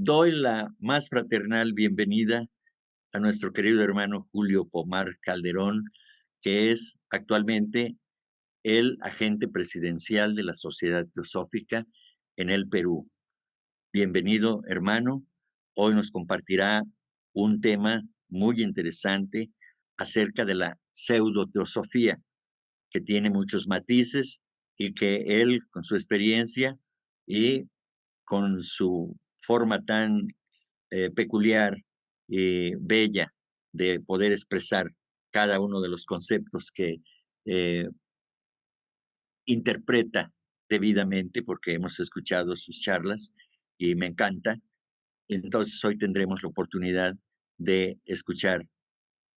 Doy la más fraternal bienvenida a nuestro querido hermano Julio Pomar Calderón, que es actualmente el agente presidencial de la Sociedad Teosófica en el Perú. Bienvenido, hermano. Hoy nos compartirá un tema muy interesante acerca de la pseudoteosofía, que tiene muchos matices y que él, con su experiencia y con su forma tan peculiar y bella de poder expresar cada uno de los conceptos que eh, interpreta debidamente, porque hemos escuchado sus charlas y me encanta. Entonces hoy tendremos la oportunidad de escuchar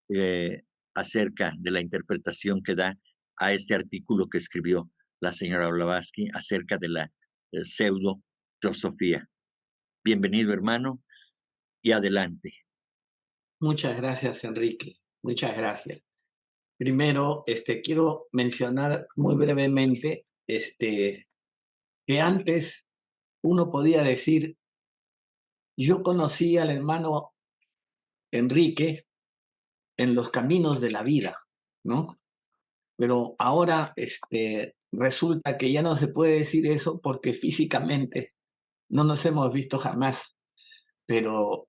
eh, acerca de la interpretación que da a este artículo que escribió la señora Blavatsky acerca de la pseudo teosofía. Bienvenido, hermano, y adelante. Muchas gracias, Enrique. Muchas gracias. Primero, quiero mencionar muy brevemente, que antes uno podía decir, yo conocí al hermano Enrique en los caminos de la vida, ¿no? Pero ahora, resulta que ya no se puede decir eso porque físicamente no nos hemos visto jamás, pero,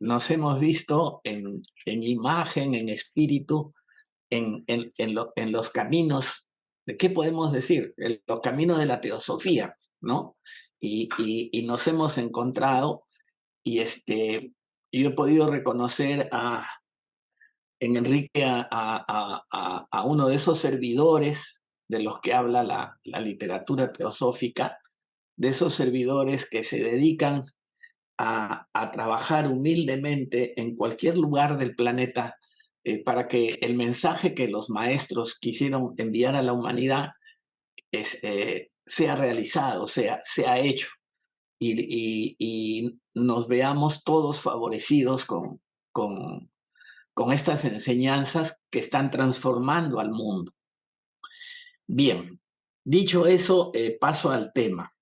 nos hemos visto en imagen, en espíritu, en los caminos, ¿de qué podemos decir? En los caminos de la teosofía, ¿no? Y nos hemos encontrado y yo he podido reconocer en Enrique a uno de esos servidores de los que habla la literatura teosófica, de esos servidores que se dedican a trabajar humildemente en cualquier lugar del planeta para que el mensaje que los maestros quisieron enviar a la humanidad sea realizado, sea hecho y nos veamos todos favorecidos con, con estas enseñanzas que están transformando al mundo. Bien, dicho eso, paso al tema.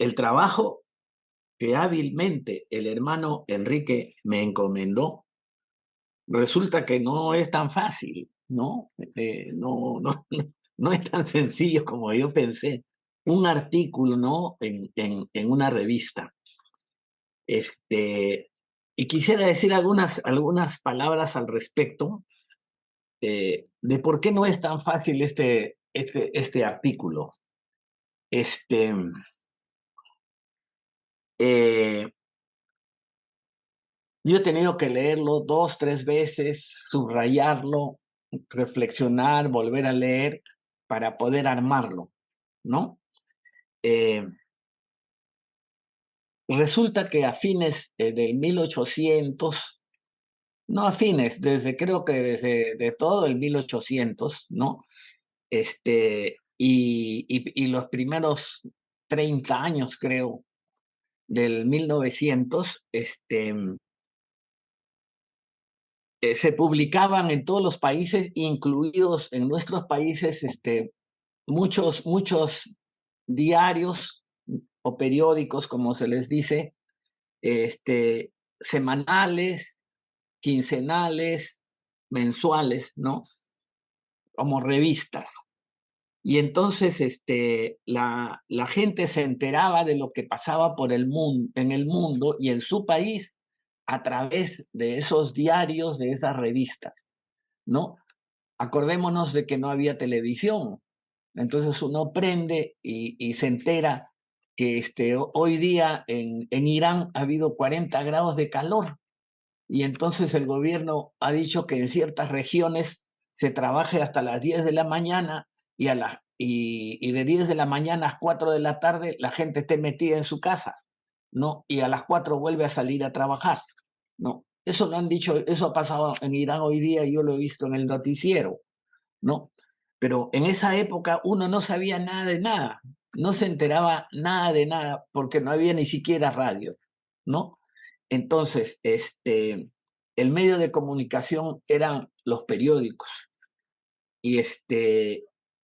El trabajo que hábilmente el hermano Enrique me encomendó, resulta que no es tan fácil, ¿no? No es tan sencillo como yo pensé. Un artículo, ¿no? En una revista. Y quisiera decir algunas palabras al respecto de por qué no es tan fácil este artículo. Este, eh, Yo he tenido que leerlo 2, 3 veces, subrayarlo, reflexionar, volver a leer para poder armarlo, ¿no? Eh, Resulta que a fines del 1800, no a fines, creo que desde de todo el 1800, ¿no? Y los primeros 30 años, creo, del 1900, se publicaban en todos los países, incluidos en nuestros países, muchos diarios o periódicos, como se les dice, semanales, quincenales, mensuales, ¿no? Como revistas. Y entonces la gente se enteraba de lo que pasaba por el mundo, en el mundo y en su país a través de esos diarios, de esas revistas, ¿no? Acordémonos de que no había televisión. Entonces uno prende y se entera que hoy día en Irán ha habido 40 grados de calor y entonces el gobierno ha dicho que en ciertas regiones se trabaje hasta las 10 de la mañana y de 10 de la mañana a 4 de la tarde la gente esté metida en su casa, ¿no? Y a las 4 vuelve a salir a trabajar, ¿no? Eso lo han dicho, eso ha pasado en Irán hoy día y yo lo he visto en el noticiero, ¿no? Pero en esa época uno no sabía nada de nada, no se enteraba nada de nada porque no había ni siquiera radio, ¿no? Entonces, el medio de comunicación eran los periódicos y,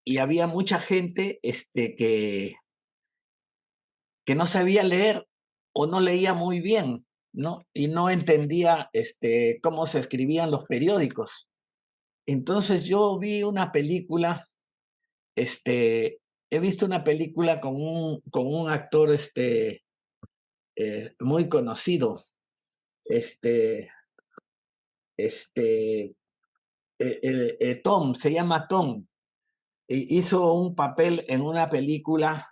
y había mucha gente que que no sabía leer o no leía muy bien, ¿no? Y no entendía cómo se escribían los periódicos. Entonces yo vi una película, he visto una película con un actor muy conocido, este, este, Tom, se llama Tom, hizo un papel en una película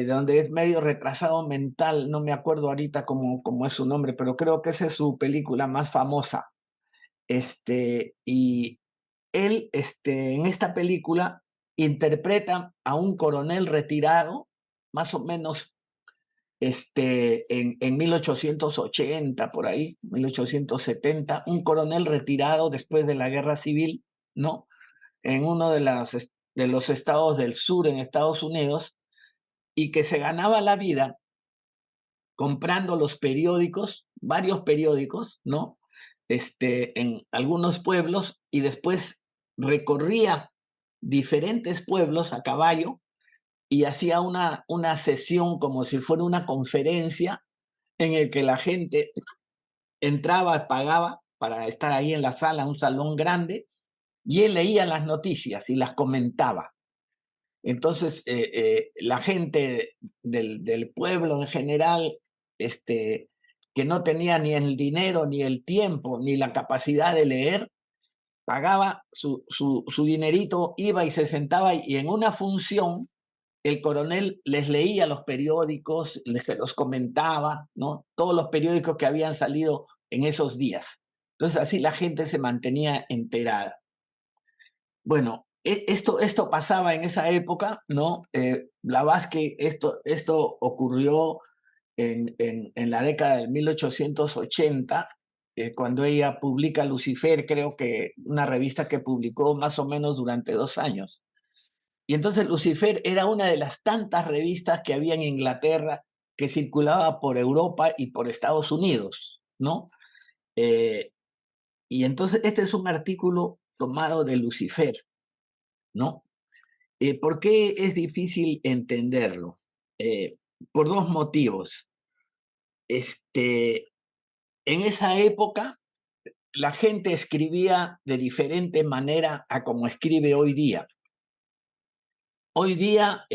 donde es medio retrasado mental, no me acuerdo ahorita cómo es su nombre, pero creo que esa es su película más famosa. Y él, en esta película, interpreta a un coronel retirado, más o menos en 1880, por ahí, 1870, un coronel retirado después de la guerra civil, ¿no? En uno de los estados del sur en Estados Unidos, y que se ganaba la vida comprando los periódicos, varios periódicos, ¿no? En algunos pueblos, y después recorría diferentes pueblos a caballo y hacía una sesión como si fuera una conferencia en el que la gente entraba, pagaba para estar ahí en la sala, un salón grande, y él leía las noticias y las comentaba. Entonces, la gente del pueblo en general, que no tenía ni el dinero, ni el tiempo, ni la capacidad de leer, pagaba su dinerito, iba y se sentaba, y en una función el coronel les leía los periódicos, se los comentaba, ¿no? Todos los periódicos que habían salido en esos días. Entonces, así la gente se mantenía enterada. Bueno, esto pasaba en esa época, ¿no? Blavatsky, esto ocurrió en la década de 1880, cuando ella publica Lucifer, creo que una revista que publicó más o menos durante 2 años. Y entonces Lucifer era una de las tantas revistas que había en Inglaterra, que circulaba por Europa y por Estados Unidos, ¿no? Eh, y entonces este es un artículo tomado de Lucifer, ¿no? ¿Por qué es difícil entenderlo? Eh, por dos motivos. En esa época, la gente escribía de diferente manera a como escribe hoy día. Hoy día,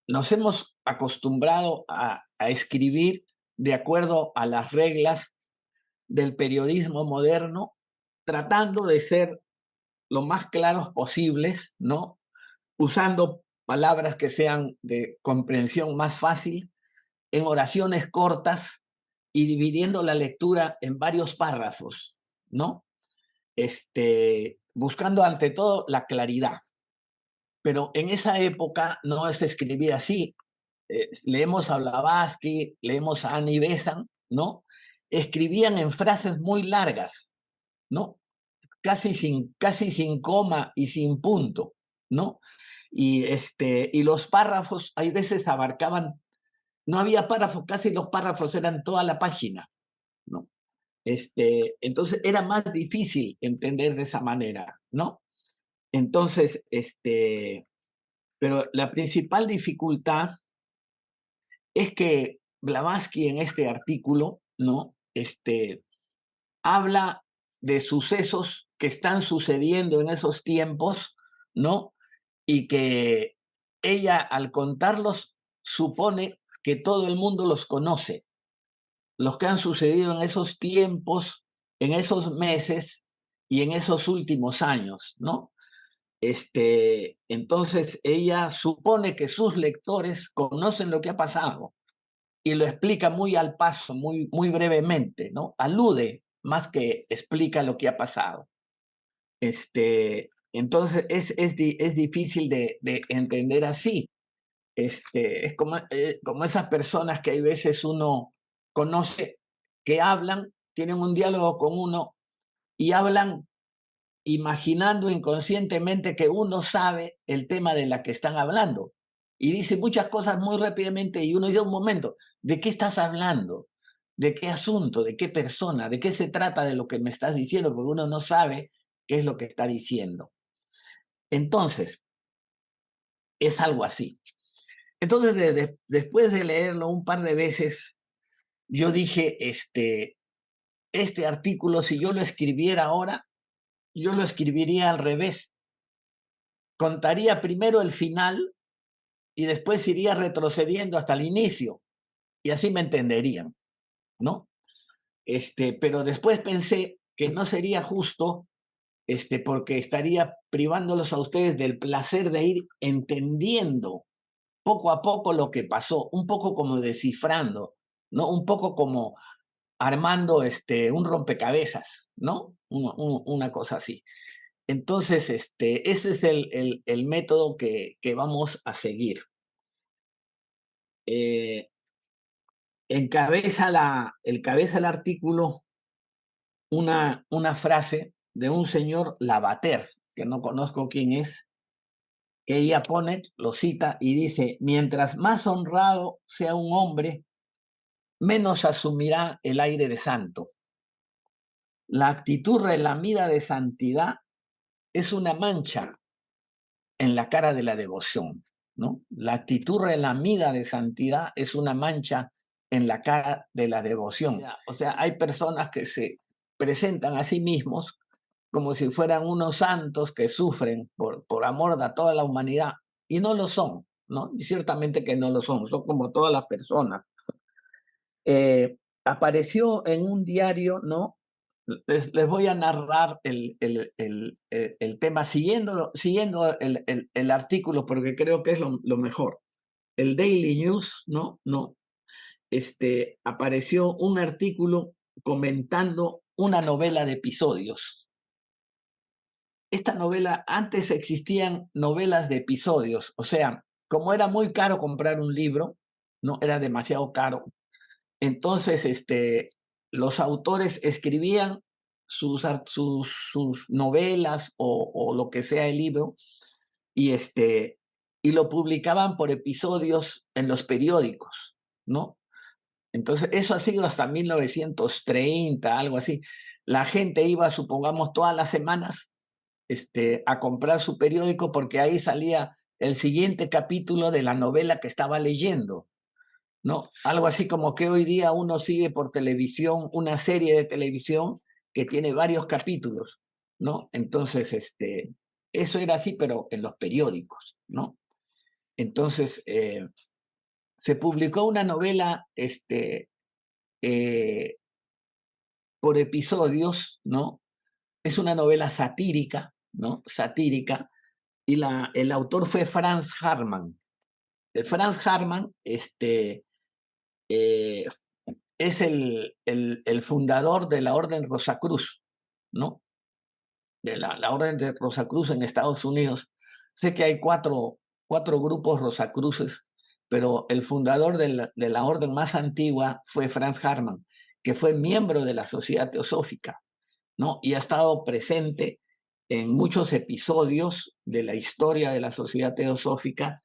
nos hemos acostumbrado a escribir de acuerdo a las reglas del periodismo moderno, tratando de ser lo más claros posibles, ¿no? Usando palabras que sean de comprensión más fácil, en oraciones cortas y dividiendo la lectura en varios párrafos, ¿no? Buscando ante todo la claridad. Pero en esa época no se escribía así. Leemos a Blavatsky, leemos a Annie Besant, ¿no? Escribían en frases muy largas, ¿no? Casi sin coma y sin punto, ¿no? Y los párrafos, hay veces abarcaban, no había párrafos, casi los párrafos eran toda la página, ¿no? Entonces era más difícil entender de esa manera, ¿no? Entonces, pero la principal dificultad es que Blavatsky en este artículo, ¿no? Habla de sucesos que están sucediendo en esos tiempos, ¿no? Y que ella, al contarlos, supone que todo el mundo los conoce, los que han sucedido en esos tiempos, en esos meses y en esos últimos años, ¿no? Entonces ella supone que sus lectores conocen lo que ha pasado y lo explica muy al paso, muy brevemente, ¿no? Alude más que explica lo que ha pasado. Entonces es difícil de entender así. Es como esas personas que hay veces uno conoce, que hablan, tienen un diálogo con uno y hablan imaginando inconscientemente que uno sabe el tema de la que están hablando. Y dice muchas cosas muy rápidamente y uno dice, un momento, ¿de qué estás hablando? ¿De qué asunto? ¿De qué persona? ¿De qué se trata de lo que me estás diciendo? Porque uno no sabe qué es lo que está diciendo. Entonces, es algo así. Entonces, después de leerlo un par de veces, yo dije, este artículo, si yo lo escribiera ahora, yo lo escribiría al revés. Contaría primero el final y después iría retrocediendo hasta el inicio, y así me entenderían, ¿no? Pero después pensé que no sería justo, porque estaría privándolos a ustedes del placer de ir entendiendo poco a poco lo que pasó, un poco como descifrando, ¿no? Un poco como armando un rompecabezas, ¿no? Una cosa así. Entonces, ese es el método que vamos a seguir. Eh, encabeza el artículo una frase de un señor Lavater, que no conozco quién es, que ella pone, lo cita y dice, mientras más honrado sea un hombre, menos asumirá el aire de santo. La actitud relamida de santidad es una mancha en la cara de la devoción, ¿no? La actitud relamida de santidad es una mancha en la cara de la devoción. O sea, hay personas que se presentan a sí mismos como si fueran unos santos que sufren por amor a toda la humanidad, y no lo son, ¿no? Y ciertamente que no lo son como todas las personas. Apareció en un diario, ¿no? Les voy a narrar el tema siguiendo el artículo, porque creo que es lo mejor. El Daily News, ¿no? No. Apareció un artículo comentando una novela de episodios. Esta novela, antes existían novelas de episodios, o sea, como era muy caro comprar un libro, no era demasiado caro. Entonces, los autores escribían sus novelas o lo que sea el libro y, y lo publicaban por episodios en los periódicos, ¿no? Entonces, eso ha sido hasta 1930, algo así. La gente iba, supongamos, todas las semanas a comprar su periódico porque ahí salía el siguiente capítulo de la novela que estaba leyendo. ¿No? Algo así como que hoy día uno sigue por televisión una serie de televisión que tiene varios capítulos, ¿no? Entonces, eso era así, pero en los periódicos, ¿no? Entonces, se publicó una novela, por episodios, ¿no? Es una novela satírica, ¿no? Satírica, y el autor fue Franz Hartmann. Franz Hartmann, eh, es el fundador de la Orden Rosacruz, ¿no? De la Orden de Rosacruz en Estados Unidos. Sé que hay cuatro grupos Rosacruces, pero el fundador de la orden más antigua fue Franz Hartmann, que fue miembro de la Sociedad Teosófica, ¿no? Y ha estado presente en muchos episodios de la historia de la Sociedad Teosófica,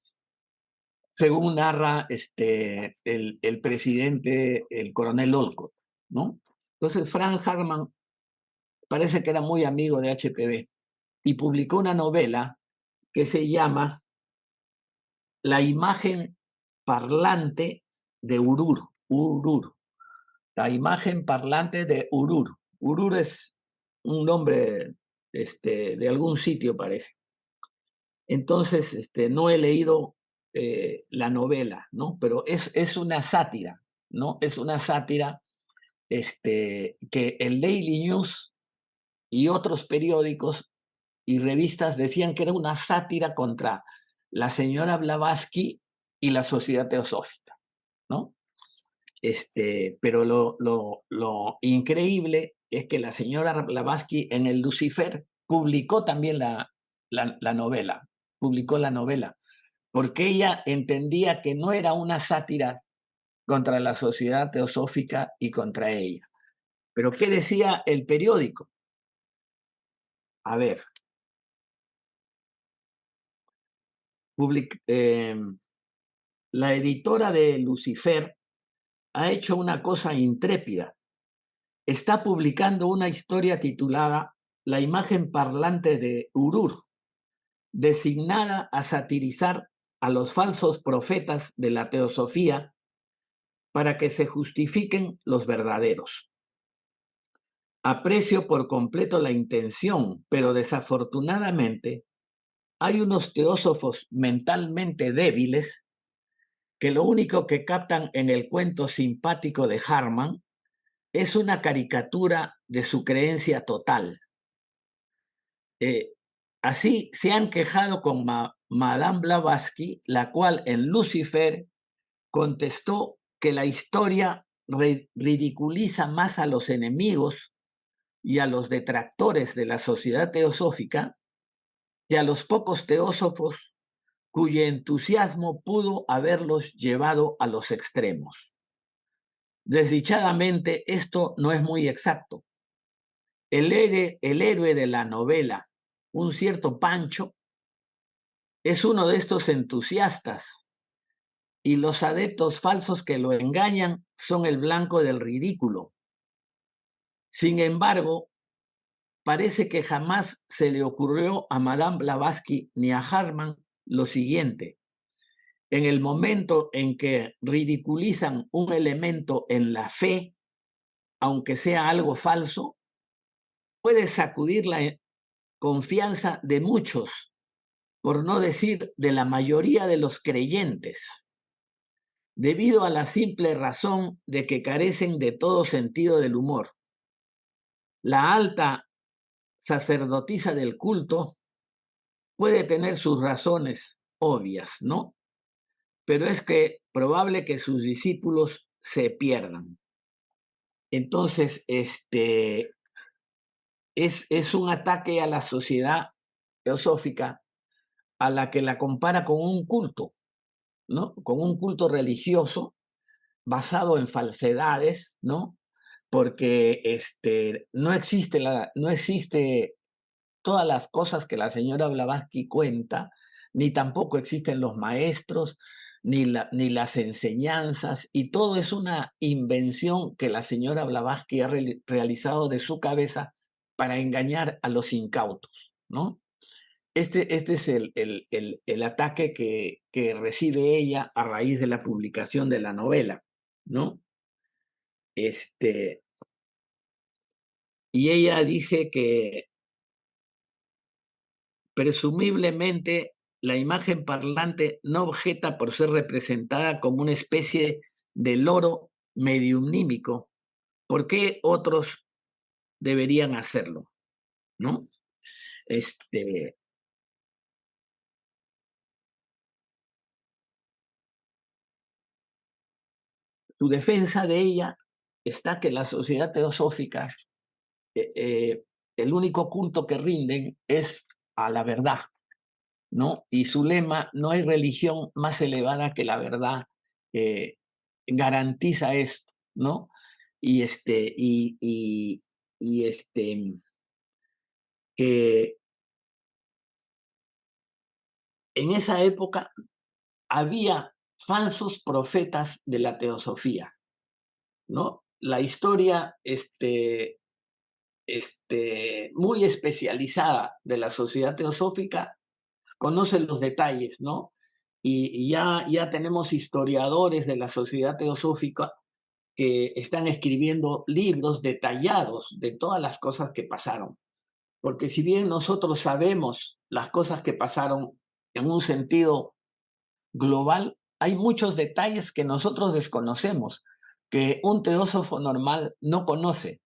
según narra el presidente, el coronel Olcott, ¿no? Entonces, Frank Hartmann parece que era muy amigo de HPB y publicó una novela que se llama La imagen parlante de Urur. Urur. La imagen parlante de Urur. Urur es un nombre de algún sitio, parece. Entonces, no he leído la novela, ¿no? Pero es una sátira, ¿no? Es una sátira que el Daily News y otros periódicos y revistas decían que era una sátira contra la señora Blavatsky y la Sociedad Teosófica, ¿no? Pero lo increíble es que la señora Blavatsky en el Lucifer publicó también la novela, publicó la novela, porque ella entendía que no era una sátira contra la Sociedad Teosófica y contra ella. Pero ¿qué decía el periódico? A ver, la editora de Lucifer ha hecho una cosa intrépida. Está publicando una historia titulada La imagen parlante de Urur, designada a satirizar a los falsos profetas de la teosofía para que se justifiquen los verdaderos. Aprecio por completo la intención, pero desafortunadamente hay unos teósofos mentalmente débiles que lo único que captan en el cuento simpático de Harman es una caricatura de su creencia total. Así se han quejado con Madame Blavatsky, la cual en Lucifer contestó que la historia ridiculiza más a los enemigos y a los detractores de la sociedad teosófica que a los pocos teósofos cuyo entusiasmo pudo haberlos llevado a los extremos. Desdichadamente, esto no es muy exacto. El héroe de la novela, un cierto Pancho, es uno de estos entusiastas y los adeptos falsos que lo engañan son el blanco del ridículo. Sin embargo, parece que jamás se le ocurrió a Madame Blavatsky ni a Harman lo siguiente: en el momento en que ridiculizan un elemento en la fe, aunque sea algo falso, puede sacudir la confianza de muchos, por no decir de la mayoría de los creyentes, debido a la simple razón de que carecen de todo sentido del humor. La alta sacerdotisa del culto puede tener sus razones obvias, ¿no? Pero es que probable que sus discípulos se pierdan. Entonces, es un ataque a la sociedad teosófica a la que la compara con un culto, ¿no? Con un culto religioso basado en falsedades, ¿no? Porque no existe todas las cosas que la señora Blavatsky cuenta, ni tampoco existen los maestros, ni las enseñanzas, y todo es una invención que la señora Blavatsky ha realizado de su cabeza para engañar a los incautos, ¿no? Este es el ataque que recibe ella a raíz de la publicación de la novela, ¿no? Y ella dice que presumiblemente la imagen parlante no objeta por ser representada como una especie de loro mediumnímico. ¿Por qué otros deberían hacerlo? ¿No? Su defensa de ella está que la sociedad teosófica, el único culto que rinden es a la verdad, ¿no? Y su lema: no hay religión más elevada que la verdad, garantiza esto, ¿no? Y que en esa época había falsos profetas de la teosofía, ¿no? La historia muy especializada de la sociedad teosófica conoce los detalles, ¿no? Y ya tenemos historiadores de la sociedad teosófica que están escribiendo libros detallados de todas las cosas que pasaron. Porque si bien nosotros sabemos las cosas que pasaron en un sentido global, hay muchos detalles que nosotros desconocemos, que un teósofo normal no conoce,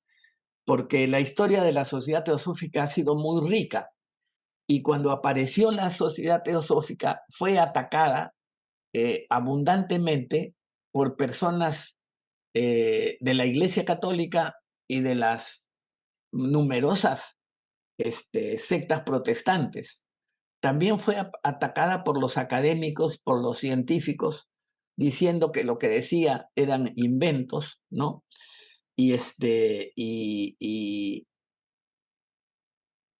porque la historia de la sociedad teosófica ha sido muy rica. Y cuando apareció la sociedad teosófica, fue atacada abundantemente por personas de la Iglesia Católica y de las numerosas sectas protestantes. También fue atacada por los académicos, por los científicos, diciendo que lo que decía eran inventos, ¿no? Y,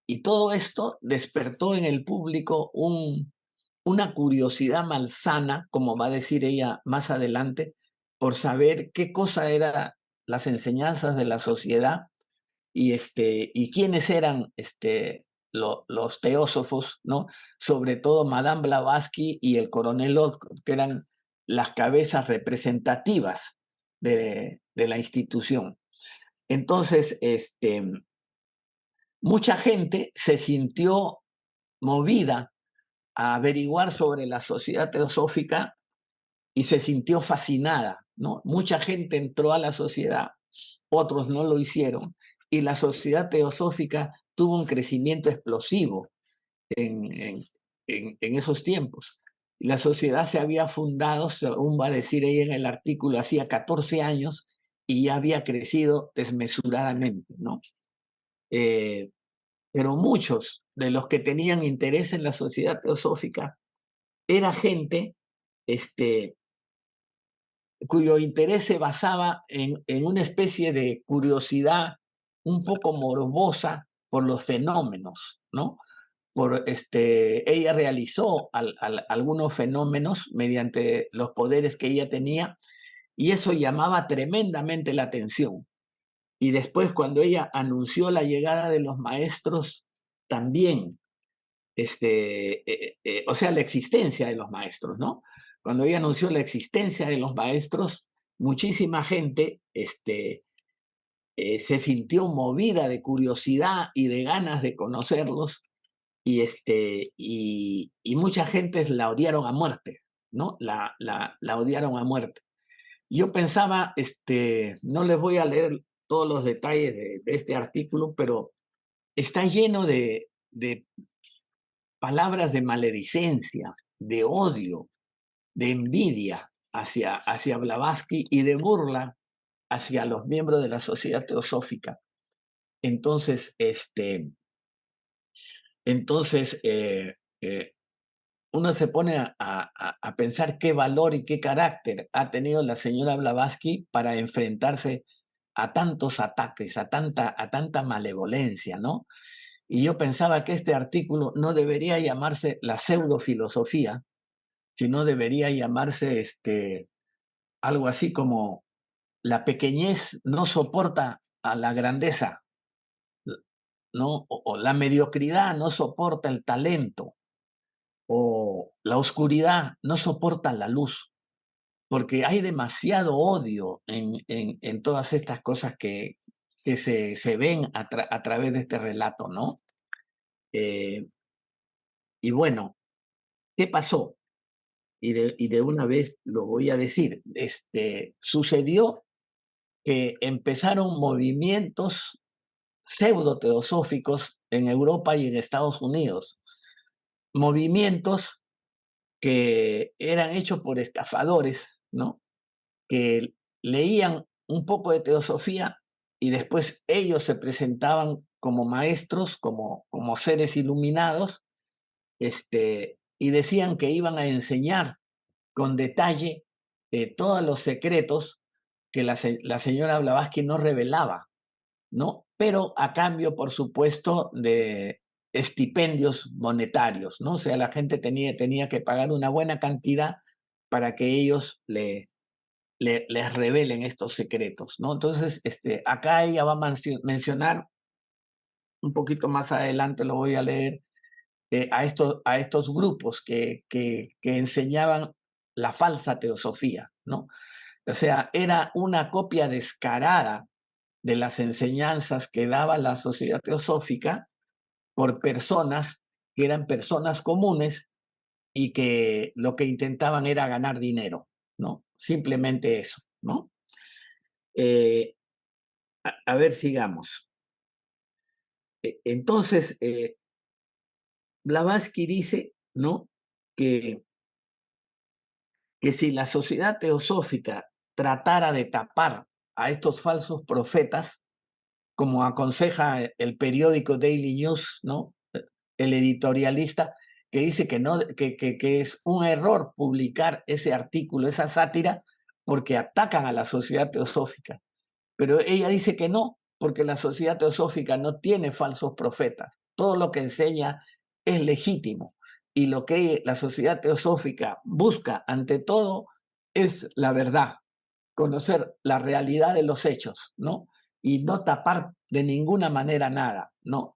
y todo esto despertó en el público una curiosidad malsana, como va a decir ella más adelante, por saber qué cosa eran las enseñanzas de la sociedad y quiénes eran los teósofos, ¿no? Sobre todo Madame Blavatsky y el coronel Olcott, que eran las cabezas representativas de la institución. Entonces, mucha gente se sintió movida a averiguar sobre la sociedad teosófica y se sintió fascinada, ¿no? Mucha gente entró a la sociedad, otros no lo hicieron, y la sociedad teosófica tuvo un crecimiento explosivo en, en, en esos tiempos. Y la sociedad se había fundado, según va a decir ella en el artículo, hacía 14 años y ya había crecido desmesuradamente, ¿no? Pero muchos de los que tenían interés en la sociedad teosófica era gente cuyo interés se basaba en una especie de curiosidad un poco morbosa por los fenómenos, ¿no? Ella realizó algunos fenómenos mediante los poderes que ella tenía y eso llamaba tremendamente la atención. Y después, cuando ella anunció la llegada de los maestros, también, o sea, la existencia de los maestros, ¿no? Cuando ella anunció la existencia de los maestros, muchísima gente se sintió movida de curiosidad y de ganas de conocerlos y mucha gente la odiaron a muerte, ¿no? La odiaron a muerte. Yo pensaba, no les voy a leer todos los detalles de este artículo, pero está lleno de palabras de maledicencia, de odio, de envidia hacia Blavatsky y de burla hacia los miembros de la sociedad teosófica. Entonces, uno se pone a pensar qué valor y qué carácter ha tenido la señora Blavatsky para enfrentarse a tantos ataques, a tanta malevolencia, ¿no? Y yo pensaba que este artículo no debería llamarse la pseudofilosofía, sino debería llamarse algo así como la pequeñez no soporta a la grandeza, ¿no? O la mediocridad no soporta el talento, o la oscuridad no soporta la luz, porque hay demasiado odio en todas estas cosas que se ven a través de este relato, ¿no? Y bueno, ¿qué pasó? Y de una vez lo voy a decir. Sucedió que empezaron movimientos pseudo-teosóficos en Europa y en Estados Unidos. Movimientos que eran hechos por estafadores, ¿no? Que leían un poco de teosofía y después ellos se presentaban como maestros, como seres iluminados, y decían que iban a enseñar con detalle todos los secretos que la señora Blavatsky no revelaba, ¿no? Pero a cambio, por supuesto, de estipendios monetarios, ¿no? O sea, la gente tenía que pagar una buena cantidad para que ellos les revelen estos secretos, ¿no? Entonces, acá ella va a mencionar, un poquito más adelante lo voy a leer, a estos grupos que enseñaban la falsa teosofía, ¿no? O sea, era una copia descarada de las enseñanzas que daba la sociedad teosófica por personas que eran personas comunes y que lo que intentaban era ganar dinero, ¿no? Simplemente eso, ¿no? Eh, a ver, sigamos. Entonces, Blavatsky dice, ¿no? Que, que si la sociedad teosófica tratara de tapar a estos falsos profetas, como aconseja el periódico Daily News, ¿no? El editorialista, que dice que, no, que es un error publicar ese artículo, esa sátira, porque atacan a la sociedad teosófica. Pero ella dice que no, porque la sociedad teosófica no tiene falsos profetas. Todo lo que enseña es legítimo. Y lo que la sociedad teosófica busca ante todo es la verdad, conocer la realidad de los hechos, ¿no? Y no tapar de ninguna manera nada, ¿no?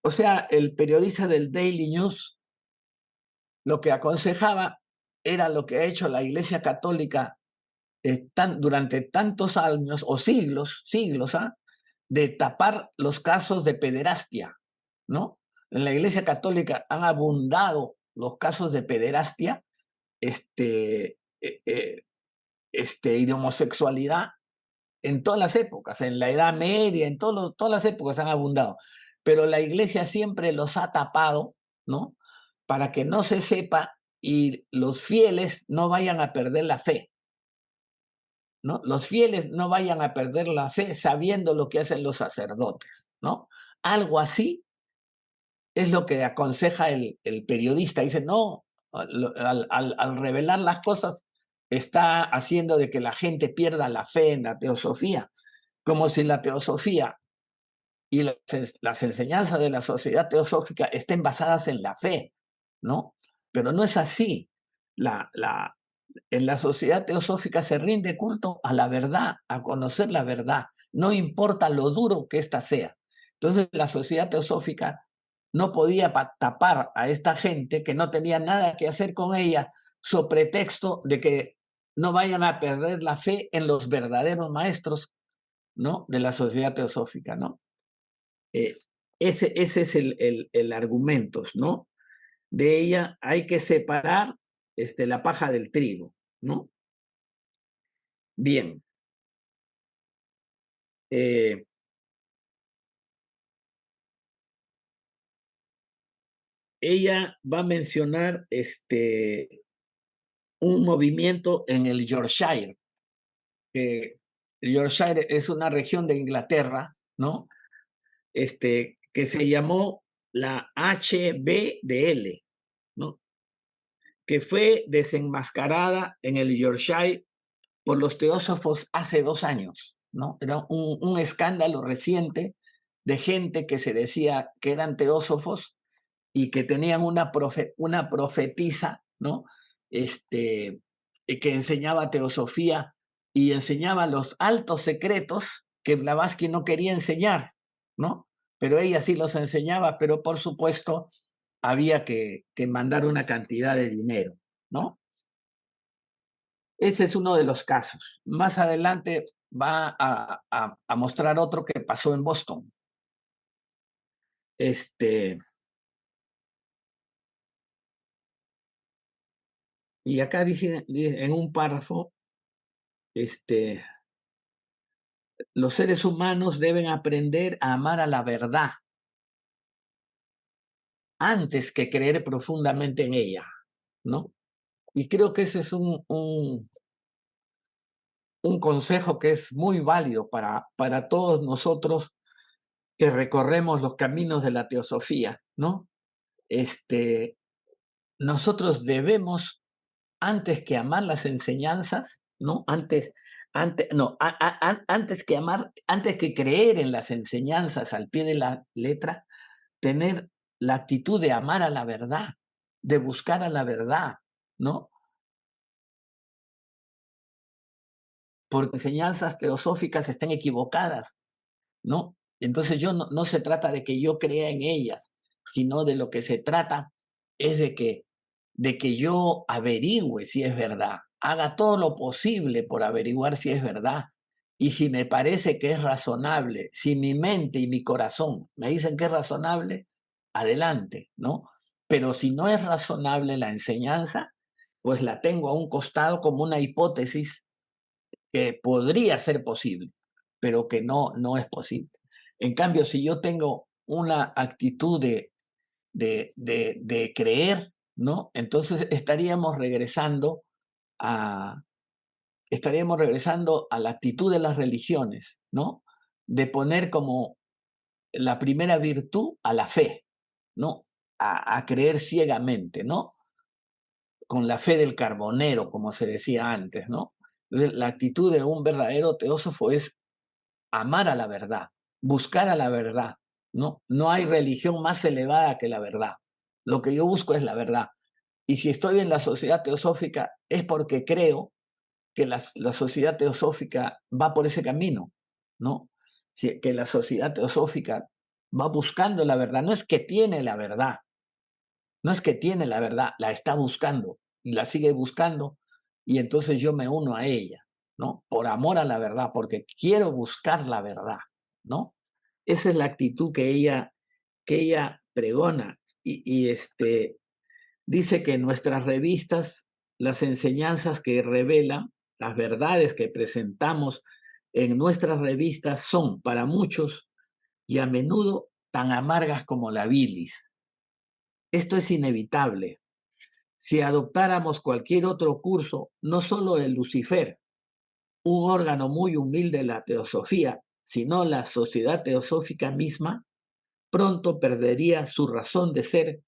O sea, el periodista del Daily News lo que aconsejaba era lo que ha hecho la Iglesia Católica durante tantos años o siglos, ¿ah? De tapar los casos de pederastia, ¿no? En la Iglesia Católica han abundado los casos de pederastia, y de homosexualidad en todas las épocas, en la Edad Media, en todas las épocas han abundado. Pero la Iglesia siempre los ha tapado, ¿no? Para que no se sepa y los fieles no vayan a perder la fe, ¿no? Los fieles no vayan a perder la fe sabiendo lo que hacen los sacerdotes, ¿no? Algo así es lo que aconseja el periodista. Dice, no, al revelar las cosas está haciendo de que la gente pierda la fe en la teosofía, como si la teosofía y las enseñanzas de la sociedad teosófica estén basadas en la fe, ¿no? Pero no es así. En la sociedad teosófica se rinde culto a la verdad, a conocer la verdad, no importa lo duro que ésta sea. Entonces la sociedad teosófica no podía tapar a esta gente que no tenía nada que hacer con ella, so pretexto de que no vayan a perder la fe en los verdaderos maestros, ¿no? De la sociedad teosófica, ¿no? Eh, ese es el argumento, ¿no? De ella hay que separar la paja del trigo, ¿no? Bien. Ella va a mencionar un movimiento en el Yorkshire. Yorkshire es una región de Inglaterra, ¿no? Que se llamó la HBDL, ¿no? Que fue desenmascarada en el Yorkshire por los teósofos hace 2 años, ¿no? Era un escándalo reciente de gente que se decía que eran teósofos y que tenían una profetisa, ¿no? Que enseñaba teosofía y enseñaba los altos secretos que Blavatsky no quería enseñar, ¿no? Pero ella sí los enseñaba, pero por supuesto había que mandar una cantidad de dinero, ¿no? Ese es uno de los casos. Más adelante va a mostrar otro que pasó en Boston. Y acá dice en un párrafo, los seres humanos deben aprender a amar a la verdad antes que creer profundamente en ella, ¿no? Y creo que ese es un consejo que es muy válido para todos nosotros que recorremos los caminos de la teosofía, ¿no? Nosotros debemos, antes que amar las enseñanzas, ¿no? Antes que creer en las enseñanzas al pie de la letra, tener la actitud de amar a la verdad, de buscar a la verdad, ¿no? Porque enseñanzas teosóficas estén equivocadas, ¿no? Entonces no se trata de que yo crea en ellas, sino de lo que se trata es de que yo averigüe si es verdad, haga todo lo posible por averiguar si es verdad. Y si me parece que es razonable, si mi mente y mi corazón me dicen que es razonable, adelante, ¿no? Pero si no es razonable la enseñanza, pues la tengo a un costado como una hipótesis que podría ser posible, pero que no es posible. En cambio, si yo tengo una actitud de creer, ¿no? Entonces estaríamos regresando a la actitud de las religiones, ¿no? De poner como la primera virtud a la fe, ¿no? A creer ciegamente, ¿no? Con la fe del carbonero, como se decía antes, ¿no? Entonces, la actitud de un verdadero teósofo es amar a la verdad, buscar a la verdad, ¿no? No hay religión más elevada que la verdad. Lo que yo busco es la verdad. Y si estoy en la sociedad teosófica es porque creo que la sociedad teosófica va por ese camino, ¿no? Que la sociedad teosófica va buscando la verdad. No es que tiene la verdad, no es que tiene la verdad, la está buscando y la sigue buscando. Y entonces yo me uno a ella, ¿no? Por amor a la verdad, porque quiero buscar la verdad, ¿no? Esa es la actitud que ella pregona. Dice que en nuestras revistas, las enseñanzas que revelan, las verdades que presentamos en nuestras revistas son para muchos y a menudo tan amargas como la bilis. Esto es inevitable. Si adoptáramos cualquier otro curso, no solo el Lucifer, un órgano muy humilde de la teosofía, sino la sociedad teosófica misma, pronto perdería su razón de ser,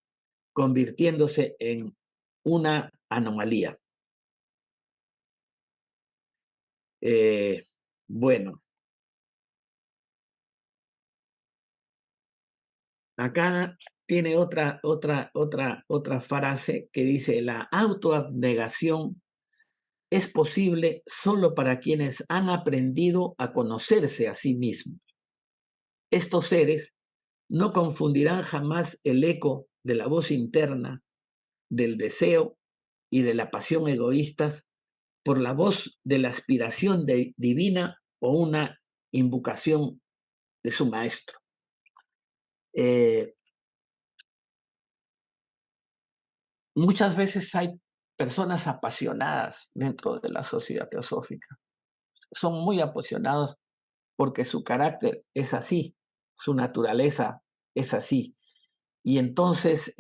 convirtiéndose en una anomalía. Bueno, acá tiene otra frase que dice: la autoabnegación es posible solo para quienes han aprendido a conocerse a sí mismos. Estos seres no confundirán jamás el eco de la voz interna, del deseo y de la pasión egoístas por la voz de la aspiración divina o una invocación de su maestro. Muchas veces hay personas apasionadas dentro de la sociedad teosófica. Son muy apasionados porque su carácter es así, su naturaleza es así. Y entonces,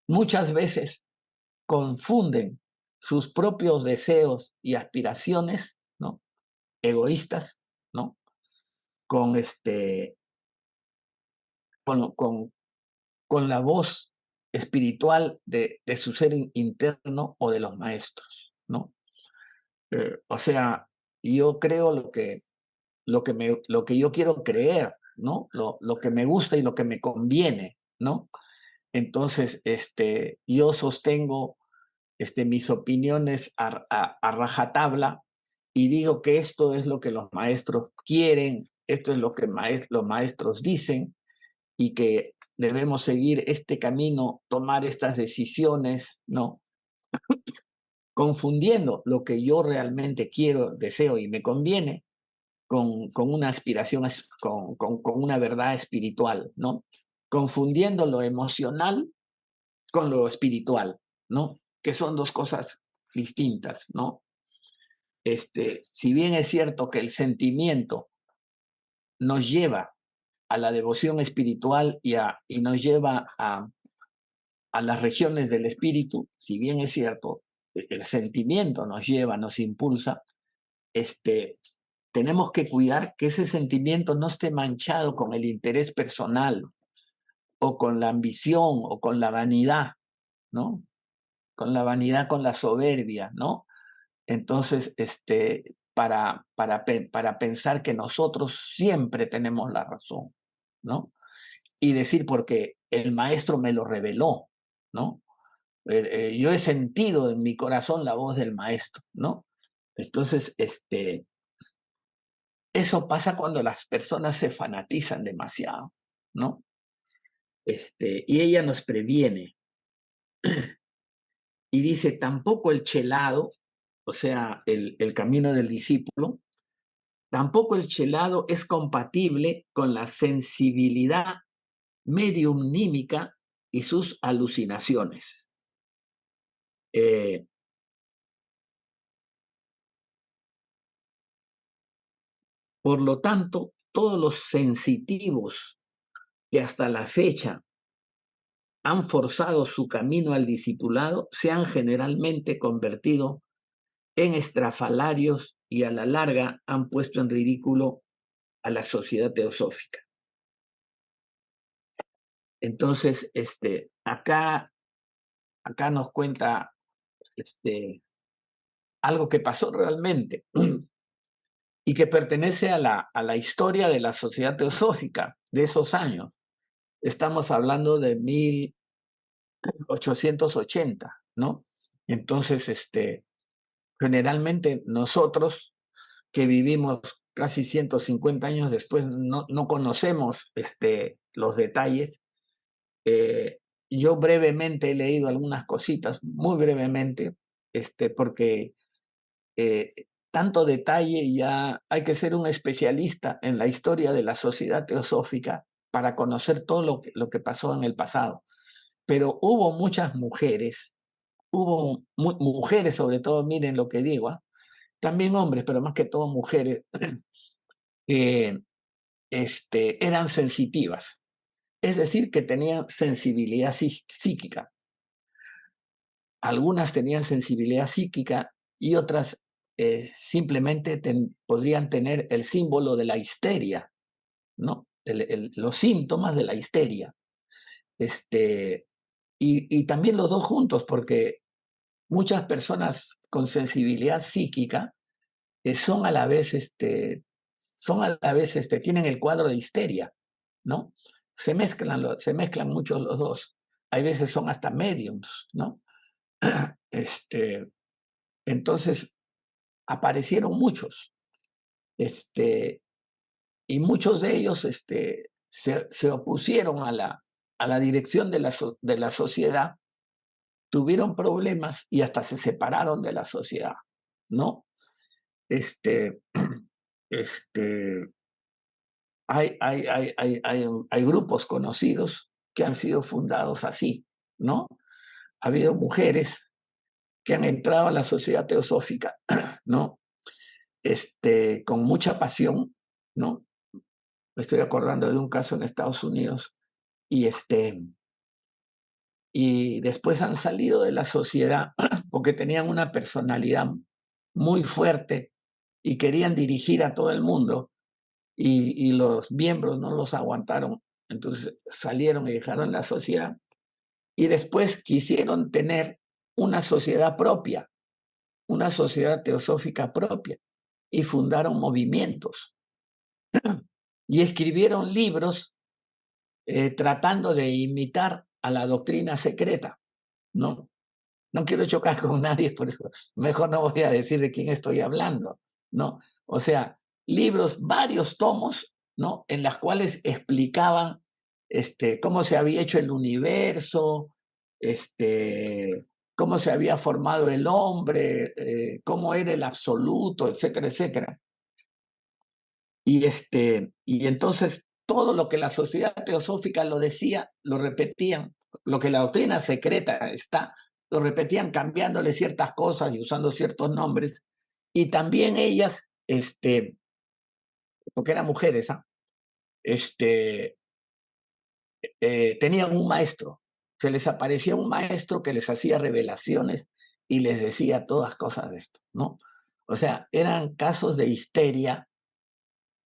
muchas veces confunden sus propios deseos y aspiraciones, ¿no? Egoístas, ¿no? Con, con, con la voz espiritual de su ser interno o de los maestros, ¿no? O sea, yo creo lo que yo quiero creer, ¿no? Lo que me gusta y lo que me conviene, ¿no? Entonces, yo sostengo mis opiniones a rajatabla y digo que esto es lo que los maestros quieren, esto es lo que los maestros dicen y que debemos seguir este camino, tomar estas decisiones, ¿no? Confundiendo lo que yo realmente quiero, deseo y me conviene con una aspiración, con una verdad espiritual, ¿no? Confundiendo lo emocional con lo espiritual, ¿no? Que son dos cosas distintas, ¿no? Si bien es cierto que el sentimiento nos lleva a la devoción espiritual y nos lleva a las regiones del espíritu, si bien es cierto, el sentimiento nos lleva, nos impulsa, tenemos que cuidar que ese sentimiento no esté manchado con el interés personal o con la ambición o con la vanidad, ¿no? Con la vanidad, con la soberbia, ¿no? Entonces, para pensar que nosotros siempre tenemos la razón, ¿no? Y decir, porque el maestro me lo reveló, ¿no? Yo he sentido en mi corazón la voz del maestro, ¿no? Entonces, eso pasa cuando las personas se fanatizan demasiado, ¿no? Y ella nos previene y dice, tampoco el chelado, o sea, el camino del discípulo, tampoco el chelado es compatible con la sensibilidad mediumnímica y sus alucinaciones. Por lo tanto, todos los sensitivos que hasta la fecha han forzado su camino al discipulado se han generalmente convertido en estrafalarios y a la larga han puesto en ridículo a la sociedad teosófica. Entonces, acá nos cuenta algo que pasó realmente y que pertenece a la historia de la sociedad teosófica de esos años. Estamos hablando de 1880, ¿no? Entonces, generalmente nosotros que vivimos casi 150 años después, no conocemos los detalles. Eh, yo brevemente he leído algunas cositas, muy brevemente, porque eh, tanto detalle ya hay que ser un especialista en la historia de la sociedad teosófica para conocer todo lo que pasó en el pasado. Pero hubo muchas mujeres, hubo mujeres sobre todo, miren lo que digo, ¿ah? También hombres, pero más que todo mujeres, que eran sensitivas, es decir, que tenían sensibilidad psíquica. Algunas tenían sensibilidad psíquica y otras simplemente podrían tener el símbolo de la histeria, ¿no? Los síntomas de la histeria. Y también los dos juntos, porque muchas personas con sensibilidad psíquica son a la vez, tienen el cuadro de histeria, ¿no? Se mezclan mucho los dos. Hay veces son hasta mediums, ¿no? Este, entonces aparecieron muchos, y muchos de ellos se opusieron a la dirección de la sociedad, tuvieron problemas y hasta se separaron de la sociedad, ¿no? Este, este, hay grupos conocidos que han sido fundados así, ¿no? Ha habido mujeres que han entrado a la sociedad teosófica, ¿no? Con mucha pasión, ¿no? Me estoy acordando de un caso en Estados Unidos y, y después han salido de la sociedad porque tenían una personalidad muy fuerte y querían dirigir a todo el mundo y los miembros no los aguantaron. Entonces salieron y dejaron la sociedad y después quisieron tener una sociedad propia, una sociedad teosófica propia y fundaron movimientos y escribieron libros tratando de imitar a la doctrina secreta, ¿no? No quiero chocar con nadie, por eso mejor no voy a decir de quién estoy hablando, ¿no? O sea, libros, varios tomos, ¿no? En las cuales explicaban cómo se había hecho el universo, cómo se había formado el hombre, cómo era el absoluto, etcétera, etcétera. Y entonces todo lo que la sociedad teosófica lo decía, lo repetían, lo que la doctrina secreta está, lo repetían cambiándole ciertas cosas y usando ciertos nombres. Y también ellas, porque eran mujeres, ¿ah? Tenían un maestro. Se les aparecía un maestro que les hacía revelaciones y les decía todas cosas de esto, ¿no? O sea, eran casos de histeria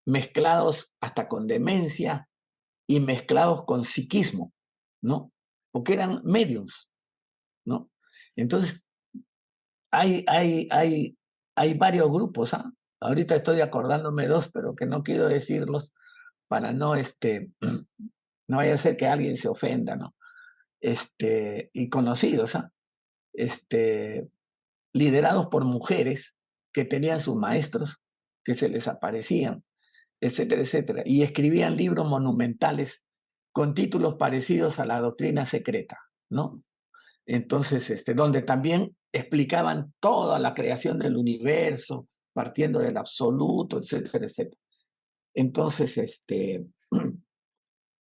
mezclados hasta con demencia y mezclados con psiquismo, ¿no? Porque eran mediums, ¿no? Entonces, hay varios grupos, ¿ah? Ahorita estoy acordándome dos, pero que no quiero decirlos para no, no vaya a ser que alguien se ofenda, ¿no? Y conocidos, ¿ah? Este, liderados por mujeres que tenían sus maestros, que se les aparecían, etcétera, etcétera, y escribían libros monumentales con títulos parecidos a la doctrina secreta, ¿no? Entonces, donde también explicaban toda la creación del universo, partiendo del absoluto, etcétera, etcétera. Entonces,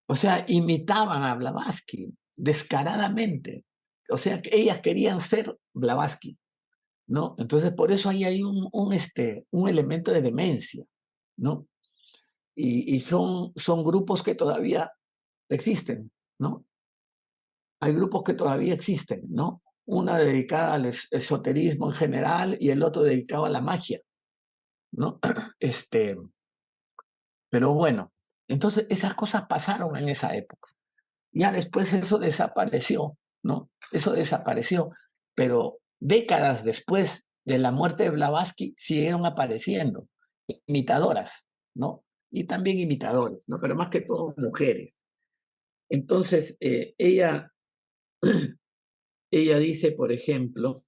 o sea, imitaban a Blavatsky descaradamente. O sea, que ellas querían ser Blavatsky, ¿no? Entonces, por eso ahí hay un elemento de demencia, ¿no? Y son grupos que todavía existen, ¿no? Hay grupos que todavía existen, ¿no? Una dedicada al esoterismo en general y el otro dedicado a la magia, ¿no? Este, pero bueno, entonces esas cosas pasaron en esa época. Ya después eso desapareció, ¿no? Eso desapareció, pero décadas después de la muerte de Blavatsky siguieron apareciendo imitadoras, ¿no? Y también imitadores, ¿no? Pero más que todo mujeres. Entonces, ella, ella dice, por ejemplo,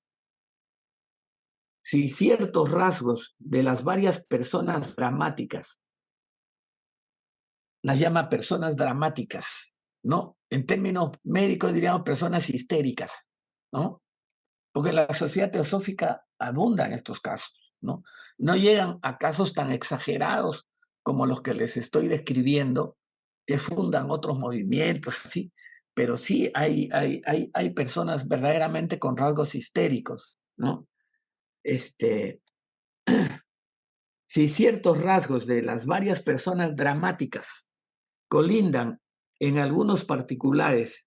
si ciertos rasgos de las varias personas dramáticas, las llama personas dramáticas, ¿no? En términos médicos diríamos personas histéricas, ¿no? Porque en la sociedad teosófica abundan estos casos, ¿no? No llegan a casos tan exagerados como los que les estoy describiendo, que fundan otros movimientos, así, pero sí hay personas verdaderamente con rasgos histéricos, ¿no? Este, si ciertos rasgos de las varias personas dramáticas colindan en algunos particulares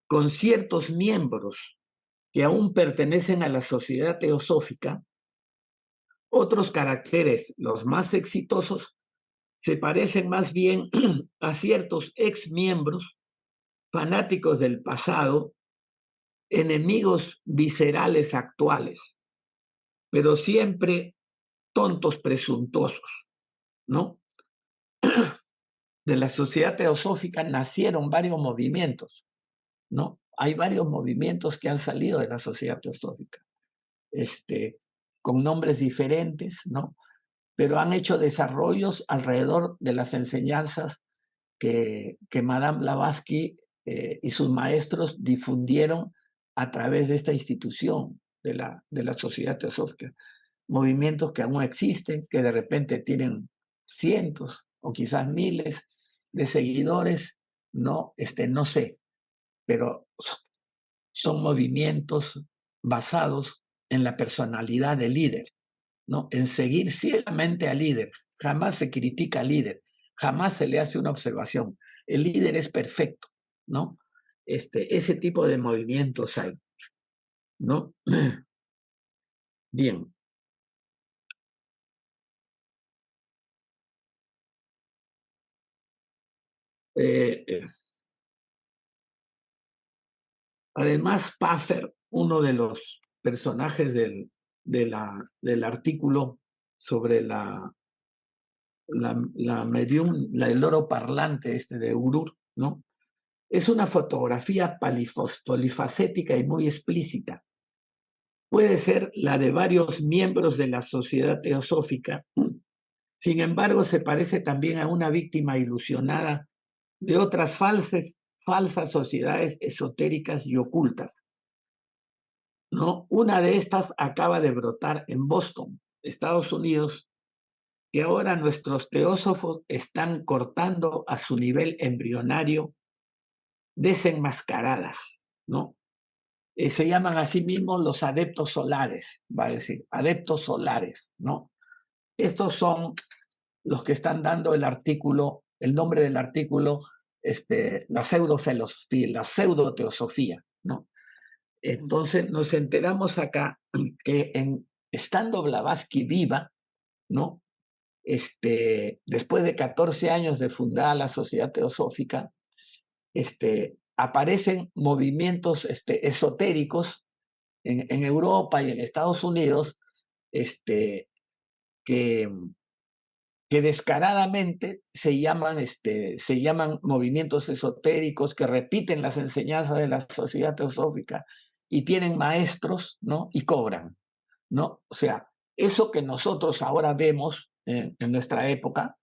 con ciertos miembros que aún pertenecen a la sociedad teosófica, otros caracteres, los más exitosos, se parecen más bien a ciertos ex miembros fanáticos del pasado, enemigos viscerales actuales, pero siempre tontos presuntuosos, ¿no? De la sociedad teosófica nacieron varios movimientos, ¿no? Hay varios movimientos que han salido de la sociedad teosófica, con nombres diferentes, ¿no? Pero han hecho desarrollos alrededor de las enseñanzas que Madame Blavatsky y sus maestros difundieron a través de esta institución de la sociedad teosófica. Movimientos que aún existen, que de repente tienen cientos o quizás miles de seguidores, no sé, pero son movimientos basados en la personalidad del líder, ¿no? En seguir ciegamente al líder. Jamás se critica al líder, jamás se le hace una observación. El líder es perfecto, ¿no? Ese tipo de movimientos hay, ¿no? Bien. Eh, Además, Paffer, uno de los personajes del artículo sobre la medium, el loro parlante de Urur, ¿no? Es una fotografía polifacética y muy explícita. Puede ser la de varios miembros de la sociedad teosófica. Sin embargo, se parece también a una víctima ilusionada de otras falsas sociedades esotéricas y ocultas, ¿no? Una de estas acaba de brotar en Boston, Estados Unidos, que ahora nuestros teósofos están cortando a su nivel embrionario desenmascaradas, ¿no? Se llaman a sí mismos los adeptos solares, va a decir, adeptos solares, ¿no? Estos son los que están dando el artículo, el nombre del artículo, la pseudofilosofía, la pseudoteosofía, ¿no? Entonces nos enteramos acá que estando Blavatsky viva, ¿no? Después de 14 años de fundar la Sociedad Teosófica, aparecen movimientos esotéricos en Europa y en Estados Unidos, que, que descaradamente se llaman movimientos esotéricos que repiten las enseñanzas de la sociedad teosófica y tienen maestros, ¿no? Y cobran, ¿no? O sea, eso que nosotros ahora vemos en nuestra época,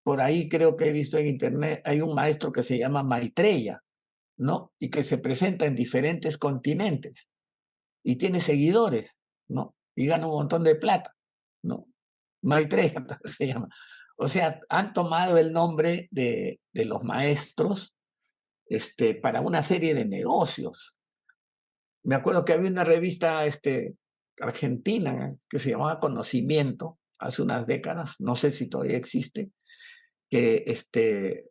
por ahí creo que he visto en internet, hay un maestro que se llama Maitreya, ¿no? Y que se presenta en diferentes continentes y tiene seguidores, ¿no? Y gana un montón de plata, ¿no? Maitreya se llama. O sea, han tomado el nombre de los maestros para una serie de negocios. Me acuerdo que había una revista argentina que se llamaba Conocimiento hace unas décadas, no sé si todavía existe, que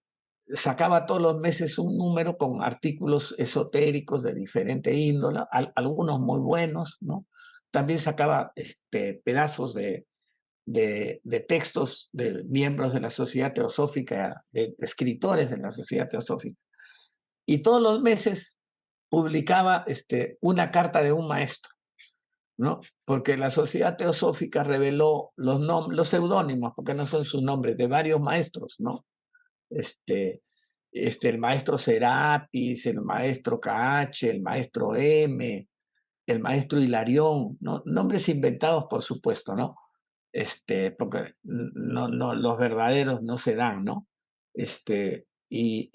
sacaba todos los meses un número con artículos esotéricos de diferente índole, algunos muy buenos, ¿no? También sacaba pedazos de textos de miembros de la sociedad teosófica, de escritores de la sociedad teosófica. Y todos los meses publicaba una carta de un maestro, ¿no? Porque la sociedad teosófica reveló los seudónimos, porque no son sus nombres, de varios maestros, ¿no? El maestro Serapis, el maestro KH, el maestro M, el maestro Hilarión, ¿no? Nombres inventados, por supuesto, ¿no? Porque no, los verdaderos no se dan, ¿no? Y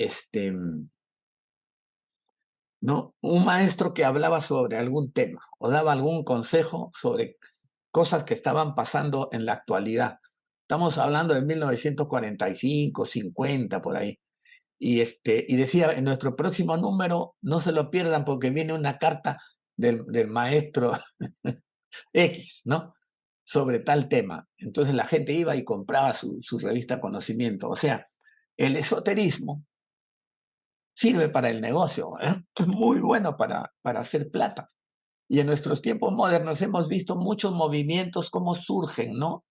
¿no? Un maestro que hablaba sobre algún tema o daba algún consejo sobre cosas que estaban pasando en la actualidad. Estamos hablando de 1945, 50, por ahí. Y decía, en nuestro próximo número, no se lo pierdan porque viene una carta del maestro X, ¿no? Sobre tal tema. Entonces la gente iba y compraba su revista Conocimiento. O sea, el esoterismo sirve para el negocio, ¿eh? Es muy bueno para hacer plata. Y en nuestros tiempos modernos hemos visto muchos movimientos cómo surgen, ¿no?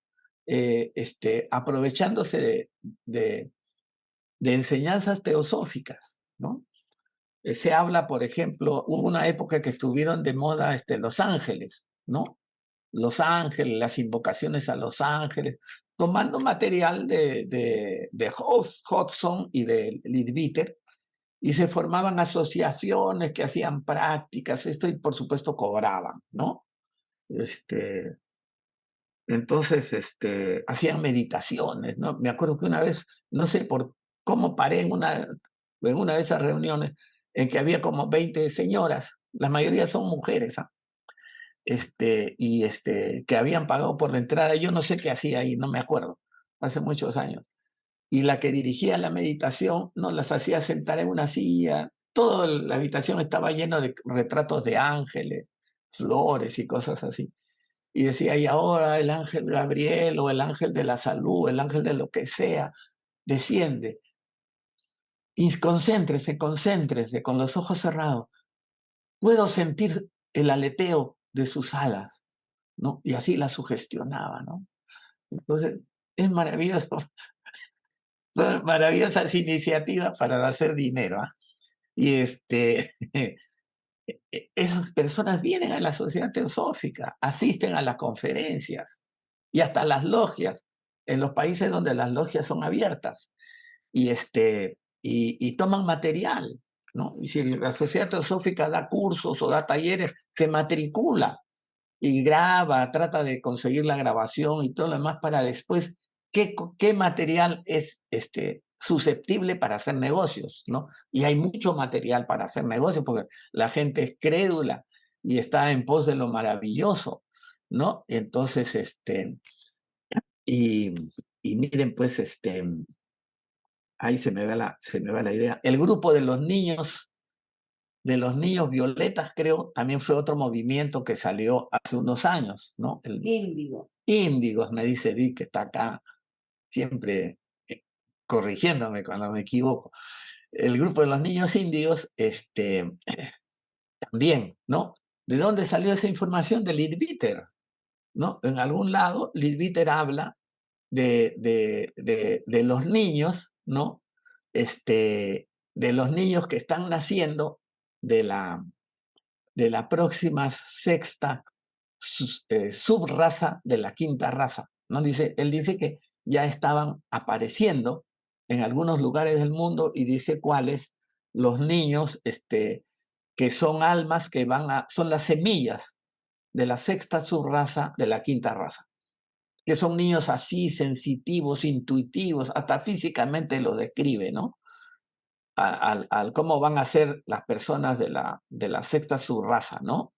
Aprovechándose de, de enseñanzas teosóficas, ¿no? Se habla, por ejemplo, hubo una época que estuvieron de moda los ángeles, ¿no? Los ángeles, las invocaciones a los ángeles, tomando material de Hodgson y de Leadbeater, y se formaban asociaciones que hacían prácticas, esto y por supuesto cobraban, ¿no? Este, entonces, hacían meditaciones, ¿no? Me acuerdo que una vez, no sé por cómo paré en una de esas reuniones en que había como 20 señoras, la mayoría son mujeres, ¿ah? Que habían pagado por la entrada, yo no sé qué hacía ahí, no me acuerdo, hace muchos años. Y la que dirigía la meditación, no las hacía sentar en una silla, toda la habitación estaba llena de retratos de ángeles, flores y cosas así. Y decía, y ahora el ángel Gabriel o el ángel de la salud, el ángel de lo que sea, desciende. Y concéntrese, concéntrese con los ojos cerrados. Puedo sentir el aleteo de sus alas, ¿no? Y así la sugestionaba, ¿no? Entonces, es maravilloso, son maravillosas iniciativas para hacer dinero, ¿ah? Y esas personas vienen a la sociedad teosófica, asisten a las conferencias y hasta las logias, en los países donde las logias son abiertas, y toman material, ¿no? Y si la sociedad teosófica da cursos o da talleres, se matricula y graba, trata de conseguir la grabación y todo lo demás para después, ¿qué material es susceptible para hacer negocios, ¿no? Y hay mucho material para hacer negocios porque la gente es crédula y está en pos de lo maravilloso, ¿no? Entonces, y, y miren, pues, ahí se me va la idea. El grupo de los niños violetas, creo, también fue otro movimiento que salió hace unos años, ¿no? Índigo. Índigos, me dice Dick, que está acá siempre corrigiéndome cuando me equivoco. El grupo de los niños índigos, también, ¿no? ¿De dónde salió esa información? De Leadbeater, ¿no? En algún lado, Leadbeater habla de los niños, ¿no? De los niños que están naciendo de la próxima sexta subraza de la quinta raza, ¿no? Él dice que ya estaban apareciendo en algunos lugares del mundo y dice cuáles los niños que son almas que son las semillas de la sexta subraza de la quinta raza, que son niños así, sensitivos, intuitivos, hasta físicamente lo describe, ¿no? Al cómo van a ser las personas de la sexta subraza, ¿no?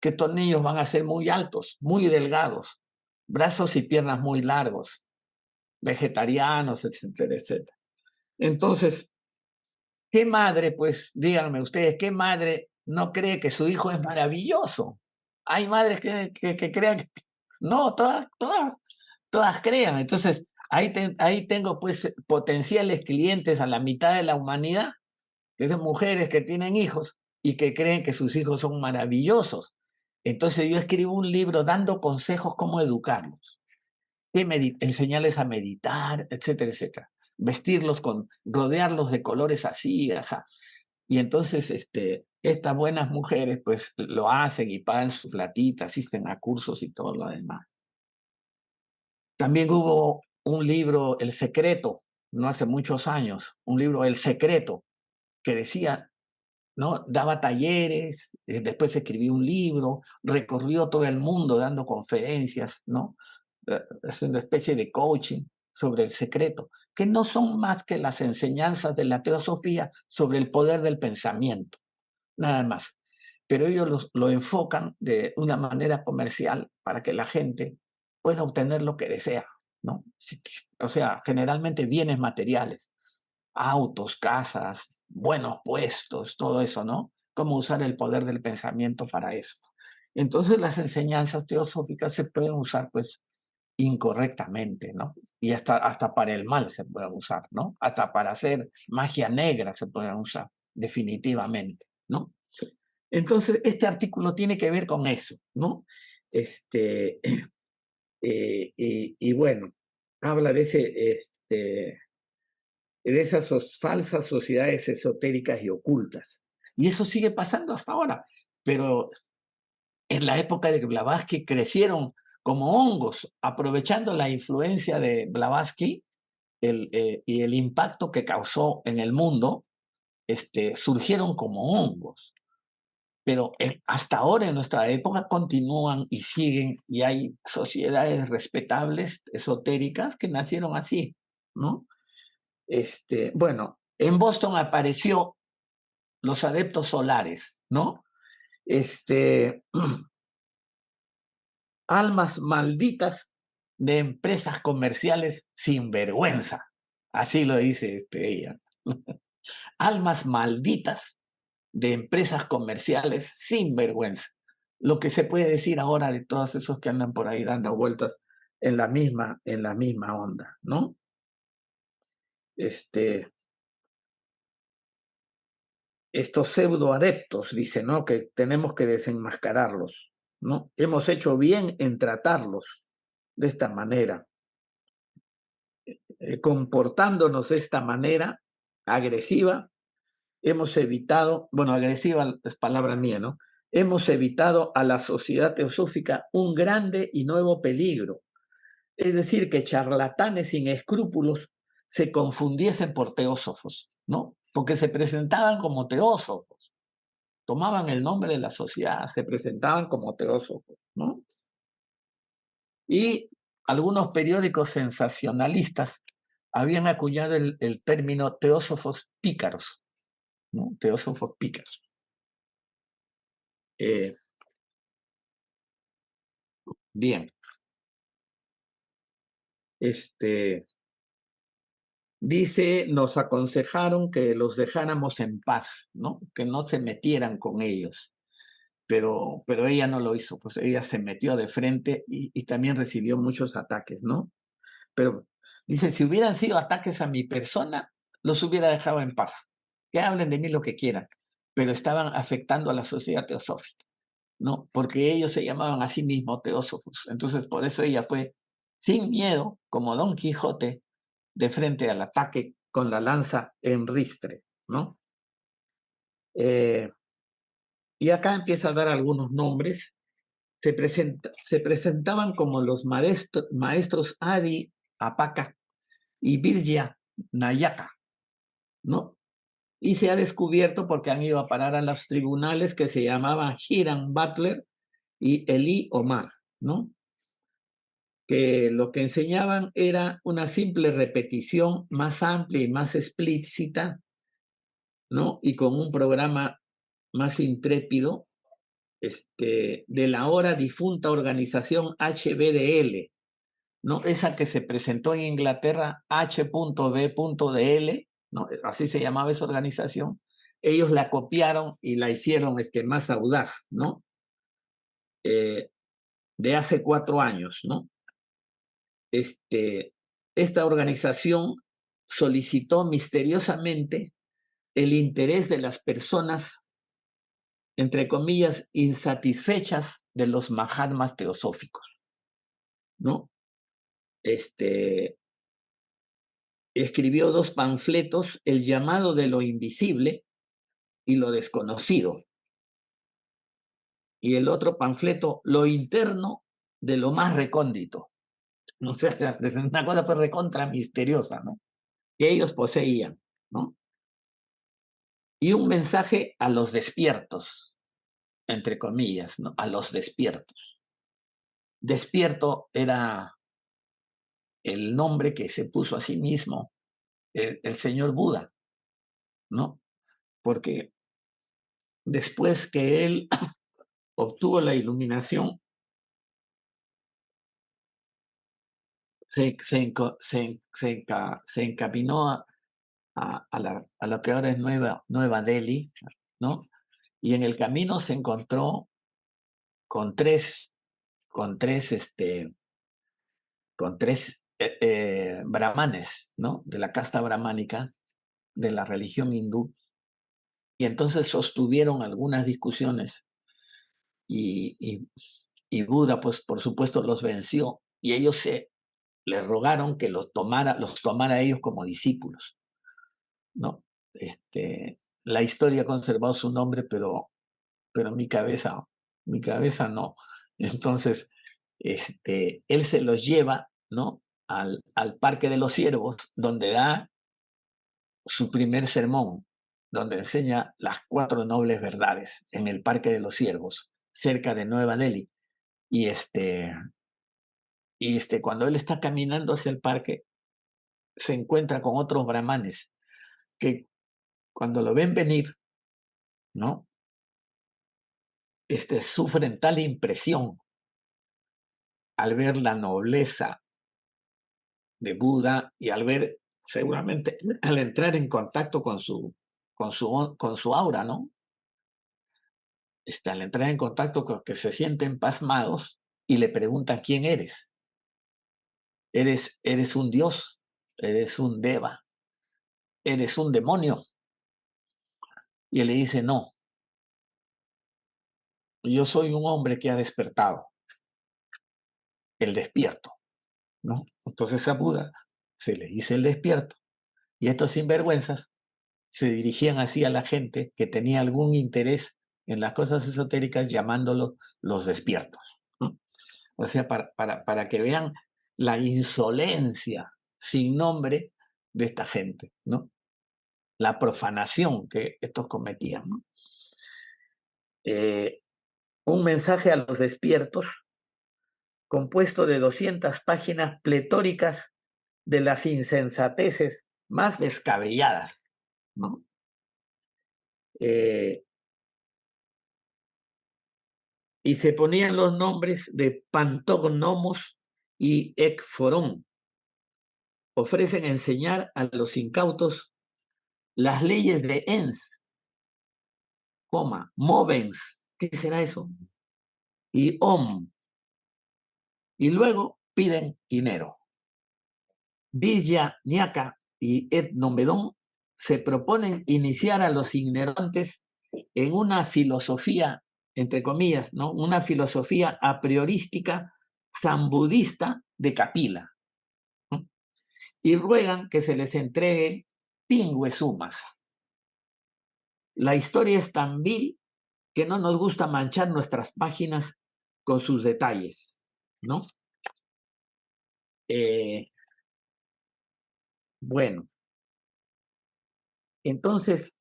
Que estos niños van a ser muy altos, muy delgados, brazos y piernas muy largos, vegetarianos, etcétera, etcétera. Entonces, ¿qué madre, pues, díganme ustedes, qué madre no cree que su hijo es maravilloso? Hay madres que crean que no, todas crean. Entonces, ahí tengo pues potenciales clientes a la mitad de la humanidad, que son mujeres que tienen hijos y que creen que sus hijos son maravillosos. Entonces yo escribo un libro dando consejos cómo educarlos, enseñarles a meditar, etcétera, etcétera. Vestirlos rodearlos de colores así, así. Y entonces estas buenas mujeres pues lo hacen y pagan sus latitas, asisten a cursos y todo lo demás. También hubo un libro, El Secreto, no hace muchos años, un libro, El Secreto, que decía ¿no? Daba talleres, después escribió un libro, recorrió todo el mundo dando conferencias, ¿no? Es una especie de coaching sobre el secreto, que no son más que las enseñanzas de la teosofía sobre el poder del pensamiento, nada más. Pero ellos lo enfocan de una manera comercial para que la gente pueda obtener lo que desea, ¿no? O sea, generalmente bienes materiales, autos, casas, buenos puestos, todo eso, ¿no? Cómo usar el poder del pensamiento para eso. Entonces las enseñanzas teosóficas se pueden usar pues incorrectamente, ¿no? Y hasta para el mal se pueden usar, ¿no? Hasta para hacer magia negra se pueden usar, definitivamente, ¿no? Entonces, este artículo tiene que ver con eso, ¿no? Este, y bueno, habla de de esas falsas sociedades esotéricas y ocultas. Y eso sigue pasando hasta ahora. Pero en la época de Blavatsky crecieron como hongos, aprovechando la influencia de Blavatsky y el impacto que causó en el mundo, surgieron como hongos. Pero hasta ahora en nuestra época continúan y siguen, y hay sociedades respetables, esotéricas, que nacieron así, ¿no? Bueno, en Boston apareció los adeptos solares, ¿no? Este, almas malditas de empresas comerciales sin vergüenza. Así lo dice ella. Almas malditas de empresas comerciales sin vergüenza. Lo que se puede decir ahora de todos esos que andan por ahí dando vueltas en la misma onda, ¿no? Estos pseudoadeptos, dice, ¿no? Que tenemos que desenmascararlos, ¿no? Hemos hecho bien en tratarlos de esta manera, comportándonos de esta manera agresiva, hemos evitado, bueno, agresiva es palabra mía, ¿no? Hemos evitado a la sociedad teosófica un grande y nuevo peligro, es decir, que charlatanes sin escrúpulos se confundiesen por teósofos, ¿no? Porque se presentaban como teósofos, tomaban el nombre de la sociedad, se presentaban como teósofos, ¿no? Y algunos periódicos sensacionalistas habían acuñado el término teósofos pícaros, ¿no? Teósofos pícaros. Bien. Dice, nos aconsejaron que los dejáramos en paz, ¿no? Que no se metieran con ellos. Pero ella no lo hizo, pues ella se metió de frente y también recibió muchos ataques, ¿no? Pero dice, si hubieran sido ataques a mi persona, los hubiera dejado en paz. Que hablen de mí lo que quieran, pero estaban afectando a la sociedad teosófica, ¿no? Porque ellos se llamaban a sí mismos teósofos. Entonces, por eso ella fue sin miedo, como Don Quijote, de frente al ataque con la lanza en ristre, ¿no? Y acá empieza a dar algunos nombres. Se presentaban como los maestros Adi Apaka y Virya Nayaka, ¿no? Y se ha descubierto porque han ido a parar a los tribunales que se llamaban Hiram Butler y Eli Omar, ¿no? Que lo que enseñaban era una simple repetición más amplia y más explícita, ¿no? Y con un programa más intrépido, de la ahora difunta organización HBDL, ¿no? Esa que se presentó en Inglaterra, H.B.DL, ¿no? Así se llamaba esa organización. Ellos la copiaron y la hicieron más audaz, ¿no? De hace 4 años, ¿no? Esta organización solicitó misteriosamente el interés de las personas, entre comillas, insatisfechas de los mahatmas teosóficos, ¿no? Escribió 2 panfletos, El llamado de lo invisible y Lo desconocido. Y el otro panfleto, Lo interno de lo más recóndito. O sea, es una cosa pues recontra misteriosa, ¿no? Que ellos poseían, ¿no? y un mensaje a los despiertos, entre comillas, ¿no? A los despiertos. Despierto era el nombre que se puso a sí mismo el señor Buda, ¿no? Porque después que él obtuvo la iluminación, se encaminó a lo que ahora es Nueva Delhi, ¿no? Y en el camino se encontró con tres, con tres, con tres brahmanes, ¿no? De la casta brahmánica, de la religión hindú. Y entonces sostuvieron algunas discusiones y, y, y Buda, pues por supuesto, los venció y ellos les rogaron que los tomara a ellos como discípulos, ¿no? La historia ha conservado su nombre, pero mi cabeza no. Entonces, él se los lleva, ¿no? Al Parque de los Ciervos, donde da su primer sermón, donde enseña las 4 nobles verdades en el Parque de los Ciervos, cerca de Nueva Delhi. Y cuando él está caminando hacia el parque, se encuentra con otros brahmanes que cuando lo ven venir, ¿no? Sufren tal impresión al ver la nobleza de Buda y al ver, seguramente, al entrar en contacto con su aura, ¿no? Al entrar en contacto con que se sienten pasmados y le preguntan quién eres. Eres un dios, eres un deva, eres un demonio. Y él le dice, no, yo soy un hombre que ha despertado, el despierto, ¿no? Entonces a Buda se le dice el despierto. Y estos sinvergüenzas se dirigían así a la gente que tenía algún interés en las cosas esotéricas, llamándolos los despiertos, ¿no? O sea, para que vean la insolencia sin nombre de esta gente, ¿no? La profanación que estos cometían, ¿no? Un mensaje a los despiertos, compuesto de 200 páginas pletóricas de las insensateces más descabelladas, ¿no? Y se ponían los nombres de Pantognomos y Ekforón. Ofrecen enseñar a los incautos las leyes de Ens, Movens, ¿qué será eso? Y Om, y luego piden dinero. Villa, Ñaca y Etnomedón se proponen iniciar a los ignorantes en una filosofía, entre comillas, ¿no? Una filosofía a priorística zambudista de Capila, ¿no? Y ruegan que se les entregue pingüesumas. La historia es tan vil que no nos gusta manchar nuestras páginas con sus detalles, ¿no? Bueno, entonces,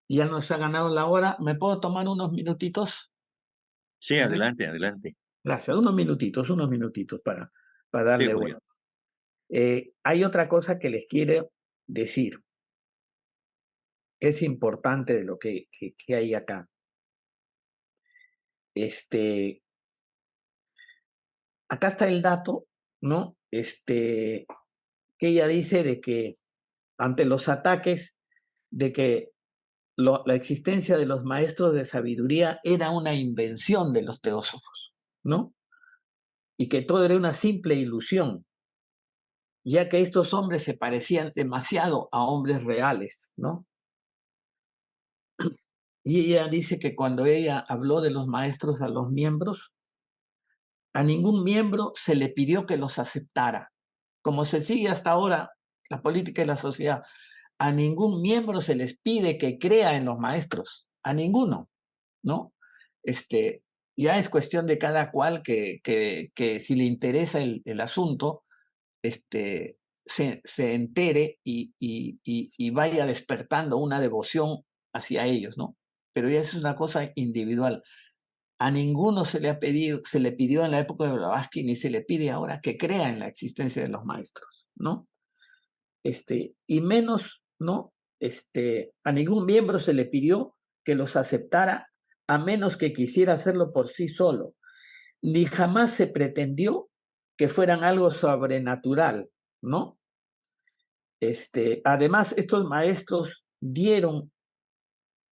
ya nos ha ganado la hora. ¿Me puedo tomar unos minutitos, Sí, Enrique? adelante, adelante. Gracias, unos minutitos para Sí, darle Julio. vuelta. Hay otra cosa que les quiero decir. Es importante de lo que hay acá. Acá está el dato, ¿no? Que ella dice de que ante los ataques de que la existencia de los maestros de sabiduría era una invención de los teósofos, ¿no? Y que todo era una simple ilusión, ya que estos hombres se parecían demasiado a hombres reales, ¿no? Y ella dice que cuando ella habló de los maestros a los miembros, a ningún miembro se le pidió que los aceptara. Como se sigue hasta ahora la política y la sociedad, a ningún miembro se les pide que crea en los maestros, a ninguno, ¿no? Ya es cuestión de cada cual que si le interesa el asunto, se entere y vaya despertando una devoción hacia ellos, ¿no? Pero ya es una cosa individual. A ninguno se le pidió en la época de Blavatsky, ni se le pide ahora que crea en la existencia de los maestros, ¿no? Y menos, ¿no? A ningún miembro se le pidió que los aceptara a menos que quisiera hacerlo por sí solo, ni jamás se pretendió que fueran algo sobrenatural, ¿no? Además, estos maestros dieron,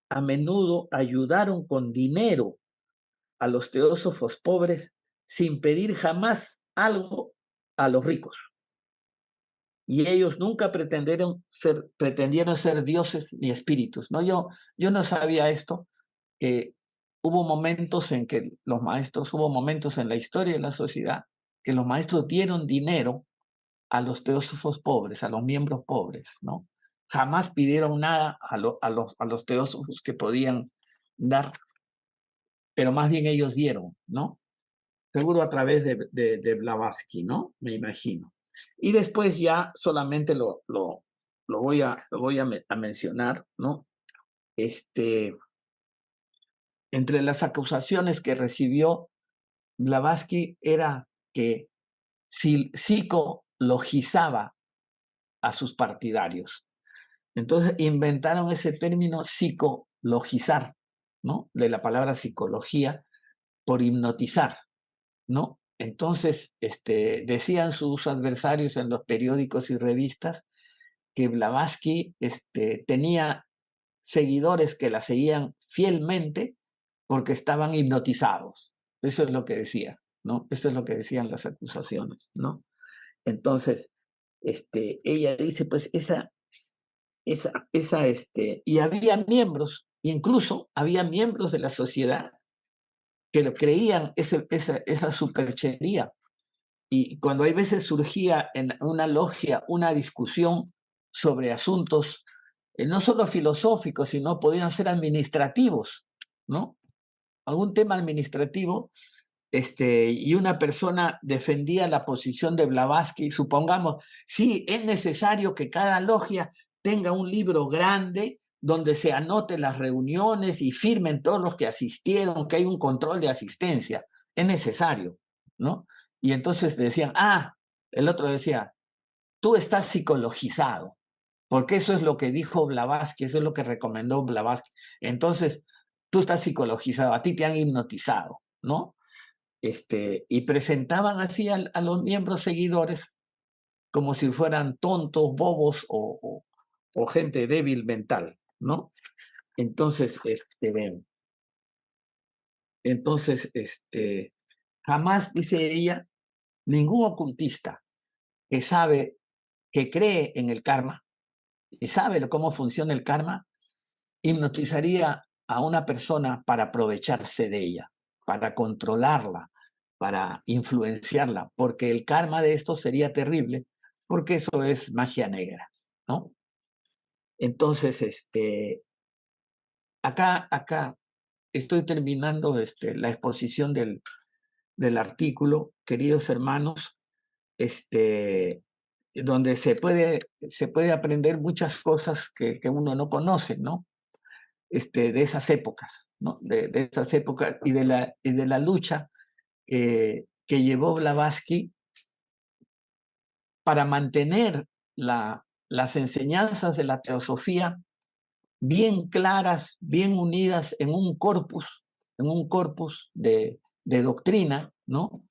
a menudo ayudaron con dinero a los teósofos pobres sin pedir jamás algo a los ricos. Y ellos nunca pretendieron ser dioses ni espíritus, ¿no? Yo no sabía esto. Hubo momentos en que hubo momentos en la historia de la sociedad que los maestros dieron dinero a los teósofos pobres, a los miembros pobres, ¿no? Jamás pidieron nada a los teósofos que podían dar, pero más bien ellos dieron, ¿no? Seguro a través de Blavatsky, ¿no? Me imagino. Y después ya solamente lo voy a mencionar, ¿no? Entre las acusaciones que recibió Blavatsky era que psicologizaba a sus partidarios. Entonces inventaron ese término psicologizar, ¿no? De la palabra psicología por hipnotizar, ¿no? Entonces, decían sus adversarios en los periódicos y revistas que Blavatsky tenía seguidores que la seguían fielmente porque estaban hipnotizados. Eso es lo que decía, ¿no? Eso es lo que decían las acusaciones, ¿no? Entonces, ella dice, pues y había miembros, incluso había miembros de la sociedad que lo creían esa superchería. Y cuando hay veces surgía en una logia una discusión sobre asuntos no solo filosóficos, sino podían ser administrativos, ¿no? Algún tema administrativo, y una persona defendía la posición de Blavatsky, supongamos, sí, es necesario que cada logia tenga un libro grande donde se anote las reuniones y firmen todos los que asistieron, que hay un control de asistencia. Es necesario, ¿no? Y entonces decían, el otro decía, tú estás psicologizado, porque eso es lo que dijo Blavatsky, eso es lo que recomendó Blavatsky. Entonces, tú estás psicologizado, a ti te han hipnotizado, ¿no? Y presentaban así a los miembros seguidores como si fueran tontos, bobos o gente débil mental, ¿no? Entonces, jamás, dice ella, ningún ocultista que cree en el karma y sabe cómo funciona el karma, hipnotizaría a una persona para aprovecharse de ella, para controlarla, para influenciarla, porque el karma de esto sería terrible, porque eso es magia negra, ¿no? Entonces, acá estoy terminando la exposición del artículo, queridos hermanos, donde se puede aprender muchas cosas que uno no conoce, ¿no? De esas épocas, ¿no? De esas épocas y de la lucha que llevó Blavatsky para mantener las enseñanzas de la teosofía bien claras, bien unidas en un corpus de doctrina, ¿no?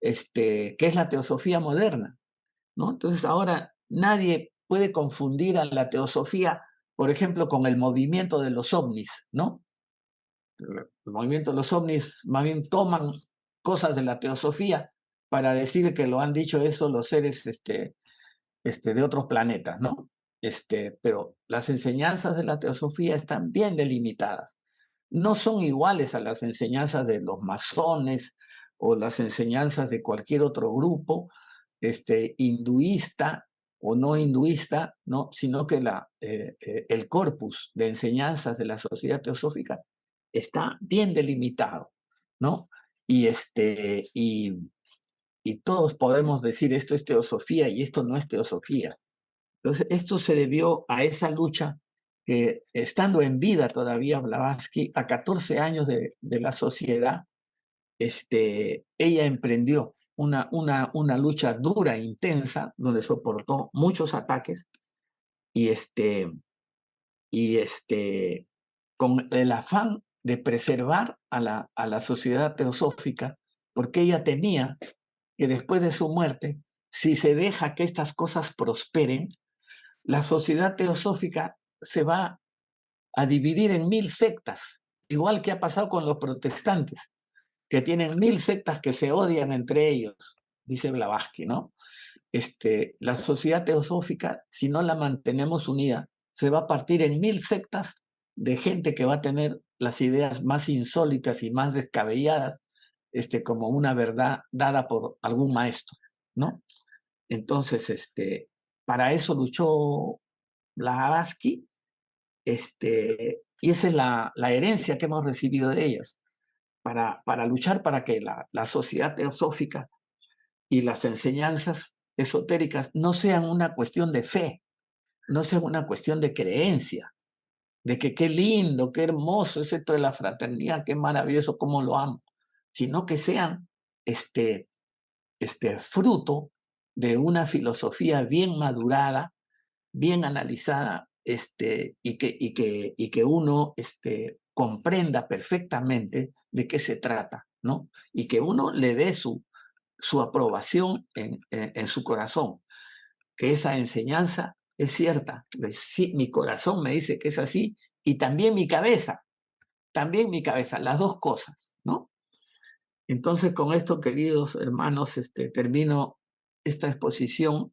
Que es la teosofía moderna, ¿no? Entonces ahora nadie puede confundir a la teosofía, por ejemplo, con el movimiento de los ovnis, ¿no? El movimiento de los ovnis más bien toman cosas de la teosofía para decir que lo han dicho eso los seres de otros planetas, ¿no? Pero las enseñanzas de la teosofía están bien delimitadas. No son iguales a las enseñanzas de los masones o las enseñanzas de cualquier otro grupo, hinduista o no hinduista, ¿no? Sino que el corpus de enseñanzas de la sociedad teosófica está bien delimitado, ¿no? Y, y todos podemos decir esto es teosofía y esto no es teosofía. Entonces, esto se debió a esa lucha que, estando en vida todavía Blavatsky, a 14 años de la sociedad, ella emprendió una lucha dura e intensa, donde soportó muchos ataques y, con el afán de preservar a la sociedad teosófica, porque ella temía que después de su muerte, si se deja que estas cosas prosperen, la sociedad teosófica se va a dividir en 1000 sectas, igual que ha pasado con los protestantes, que tienen 1000 sectas que se odian entre ellos, dice Blavatsky, ¿no? La sociedad teosófica, si no la mantenemos unida, se va a partir en 1000 sectas de gente que va a tener las ideas más insólitas y más descabelladas, como una verdad dada por algún maestro, ¿no? Entonces, para eso luchó Blavatsky, y esa es la herencia que hemos recibido de ellos, para luchar para que la sociedad teosófica y las enseñanzas esotéricas no sean una cuestión de fe, no sean una cuestión de creencia, de que qué lindo, qué hermoso es esto de la fraternidad, qué maravilloso, cómo lo amo, sino que sean fruto de una filosofía bien madurada, bien analizada, y que uno comprenda perfectamente de qué se trata, ¿no? Y que uno le dé su aprobación en su corazón, que esa enseñanza es cierta. Sí, mi corazón me dice que es así, y también mi cabeza, las dos cosas, ¿no? Entonces, con esto, queridos hermanos, termino esta exposición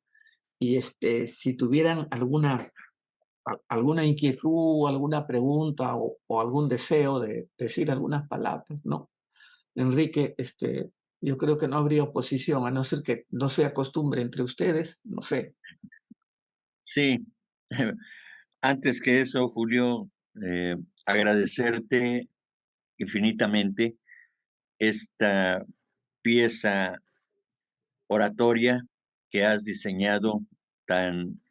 y si tuvieran alguna inquietud, alguna pregunta o algún deseo de decir algunas palabras, ¿no? Enrique, yo creo que no habría oposición, a no ser que no sea costumbre entre ustedes, no sé. Sí, antes que eso, Julio, agradecerte infinitamente esta pieza oratoria que has diseñado tan,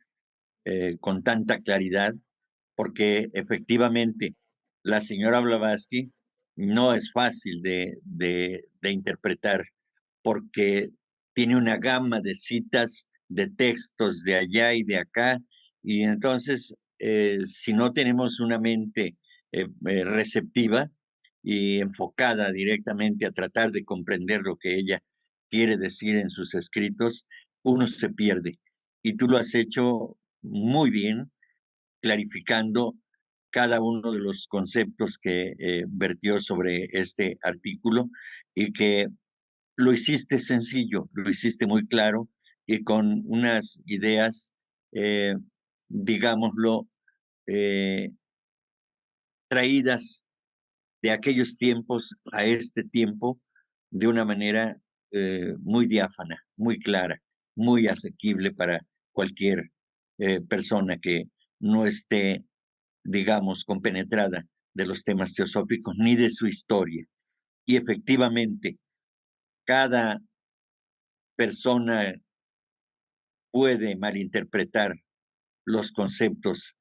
con tanta claridad, porque efectivamente la señora Blavatsky no es fácil de interpretar, porque tiene una gama de citas, de textos de allá y de acá, y entonces si no tenemos una mente receptiva y enfocada directamente a tratar de comprender lo que ella quiere decir en sus escritos, uno se pierde. Y tú lo has hecho muy bien, clarificando cada uno de los conceptos que vertió sobre este artículo y que lo hiciste sencillo, lo hiciste muy claro y con unas ideas, eh, digámoslo, eh, traídas de aquellos tiempos a este tiempo de una manera muy diáfana, muy clara, muy asequible para cualquier persona que no esté, digamos, compenetrada de los temas teosóficos ni de su historia. Y efectivamente, cada persona puede malinterpretar los conceptos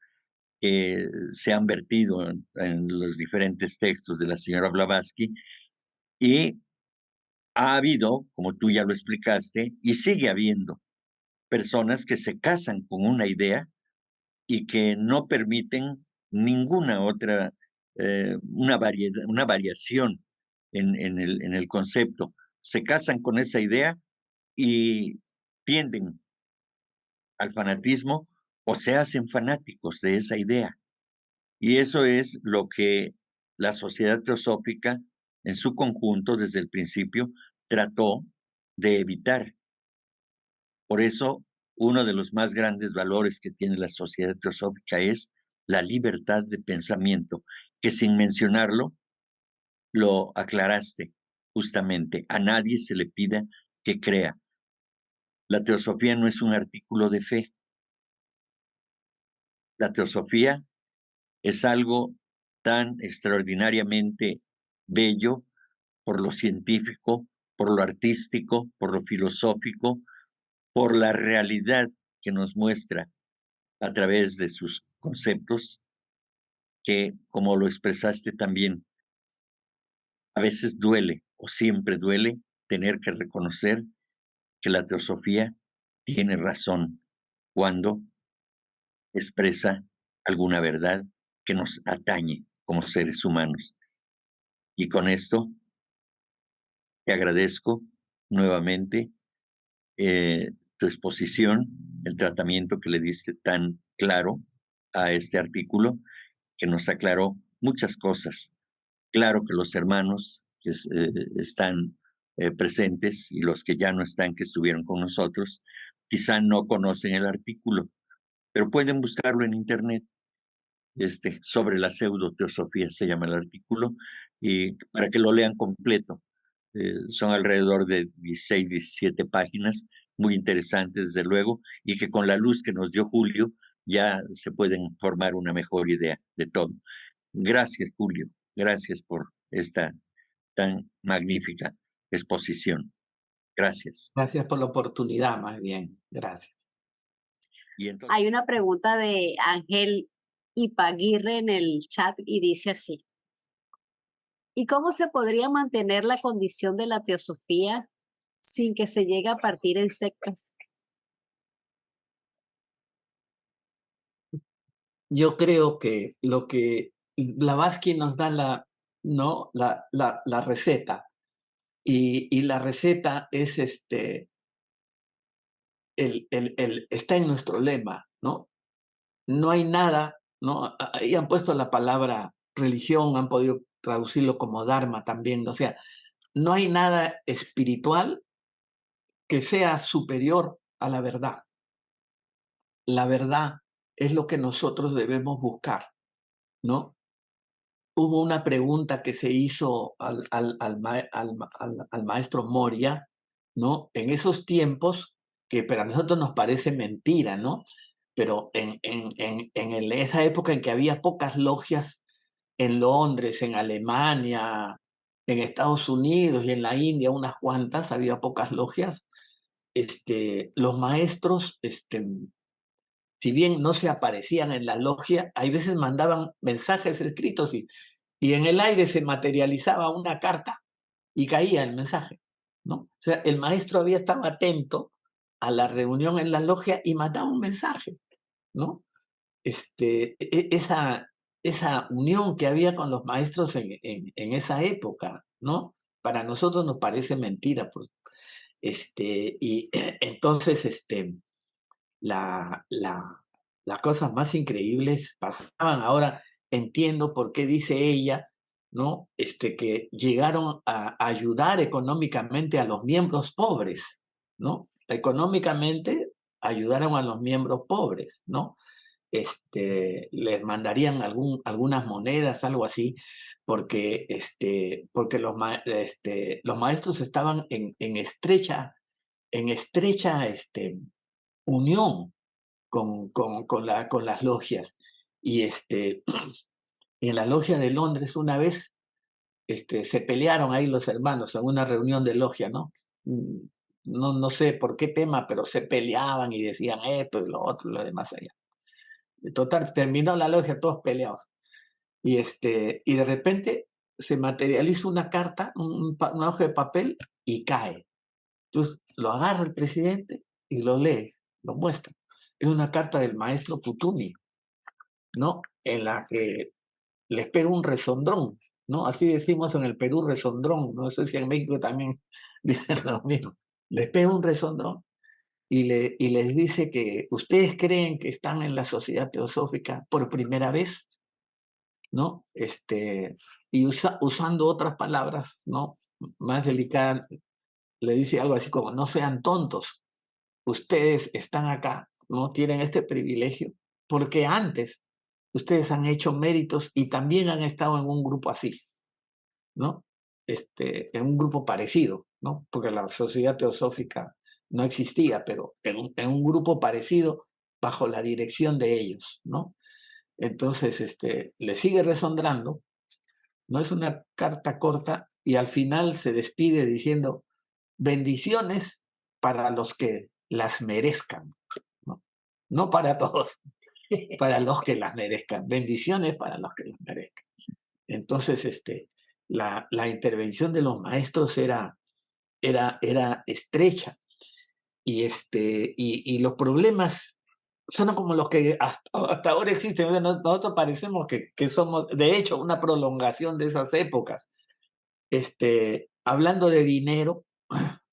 que se han vertido en los diferentes textos de la señora Blavatsky y ha habido, como tú ya lo explicaste, y sigue habiendo personas que se casan con una idea y que no permiten ninguna otra, una variación en el concepto. Se casan con esa idea y tienden al fanatismo o se hacen fanáticos de esa idea. Y eso es lo que la sociedad teosófica en su conjunto desde el principio trató de evitar. Por eso, uno de los más grandes valores que tiene la sociedad teosófica es la libertad de pensamiento, que sin mencionarlo, lo aclaraste justamente. A nadie se le pida que crea. La teosofía no es un artículo de fe. La teosofía es algo tan extraordinariamente bello por lo científico, por lo artístico, por lo filosófico, por la realidad que nos muestra a través de sus conceptos, que, como lo expresaste también, a veces duele o siempre duele tener que reconocer que la teosofía tiene razón cuando expresa alguna verdad que nos atañe como seres humanos. Y con esto te agradezco nuevamente tu exposición, el tratamiento que le diste tan claro a este artículo, que nos aclaró muchas cosas. Claro que los hermanos que están presentes y los que ya no están, que estuvieron con nosotros, quizá no conocen el artículo, pero pueden buscarlo en internet. Sobre la pseudoteosofía se llama el artículo, y para que lo lean completo. Son alrededor de 16, 17 páginas, muy interesantes desde luego, y que con la luz que nos dio Julio ya se pueden formar una mejor idea de todo. Gracias, Julio. Gracias por esta tan magnífica exposición. Gracias. Gracias por la oportunidad, más bien. Gracias. Y entonces, Hay una pregunta de Ángel Ipaguirre en el chat y dice así: ¿y cómo se podría mantener la condición de la teosofía sin que se llegue a partir en sectas? Yo creo que lo que Blavatsky nos da ¿no? la receta, y la receta es está en nuestro lema, ¿no? No hay nada, ¿no? Ahí han puesto la palabra religión, han podido traducirlo como dharma también, o sea, no hay nada espiritual que sea superior a la verdad. La verdad es lo que nosotros debemos buscar, ¿no? Hubo una pregunta que se hizo al maestro Moria, ¿no? En esos tiempos, que para nosotros nos parece mentira, ¿no? Pero en esa época en que había pocas logias en Londres, en Alemania, en Estados Unidos y en la India, unas cuantas, había pocas logias, los maestros, si bien no se aparecían en la logia, hay veces mandaban mensajes escritos y en el aire se materializaba una carta y caía el mensaje, ¿no? O sea, el maestro había estado atento a la reunión en la logia y mandaba un mensaje, ¿no? Esa unión que había con los maestros en esa época, ¿no? Para nosotros nos parece mentira, pues. Y entonces, la, la, las cosas más increíbles pasaban. Ahora entiendo por qué dice ella, ¿no? Que llegaron a ayudar económicamente a los miembros pobres, ¿no? Económicamente ayudaron a los miembros pobres, ¿no? Les mandarían algunas monedas, algo así, porque, porque los maestros estaban en estrecha unión con las logias. Y en la logia de Londres una vez se pelearon ahí los hermanos en una reunión de logia, ¿no? No sé por qué tema, pero se peleaban y decían esto y lo otro y lo demás allá. Total, terminó la logia todos peleados. Y de repente se materializa una carta, una hoja de papel y cae. Entonces lo agarra el presidente y lo lee, lo muestra. Es una carta del maestro Putumi, ¿no? En la que les pega un resondrón, ¿no? Así decimos en el Perú, resondrón. No sé si en México también dicen lo mismo. Les pega un resondrón y les dice que ustedes creen que están en la sociedad teosófica por primera vez, ¿no? Y usando otras palabras, ¿no? Más delicadas, le dice algo así como: no sean tontos, ustedes están acá, no tienen este privilegio, porque antes ustedes han hecho méritos y también han estado en un grupo así, ¿no? En un grupo parecido, ¿no? Porque la sociedad teosófica no existía, pero en un grupo parecido bajo la dirección de ellos, ¿no? Entonces, le sigue resondrando, no es una carta corta, y al final se despide diciendo: bendiciones para los que las merezcan, ¿no? No para todos, para los que las merezcan. Bendiciones para los que las merezcan. Entonces, la intervención de los maestros era estrecha y los problemas son como los que hasta ahora existen. O sea, nosotros parecemos que somos, de hecho, una prolongación de esas épocas. Hablando de dinero,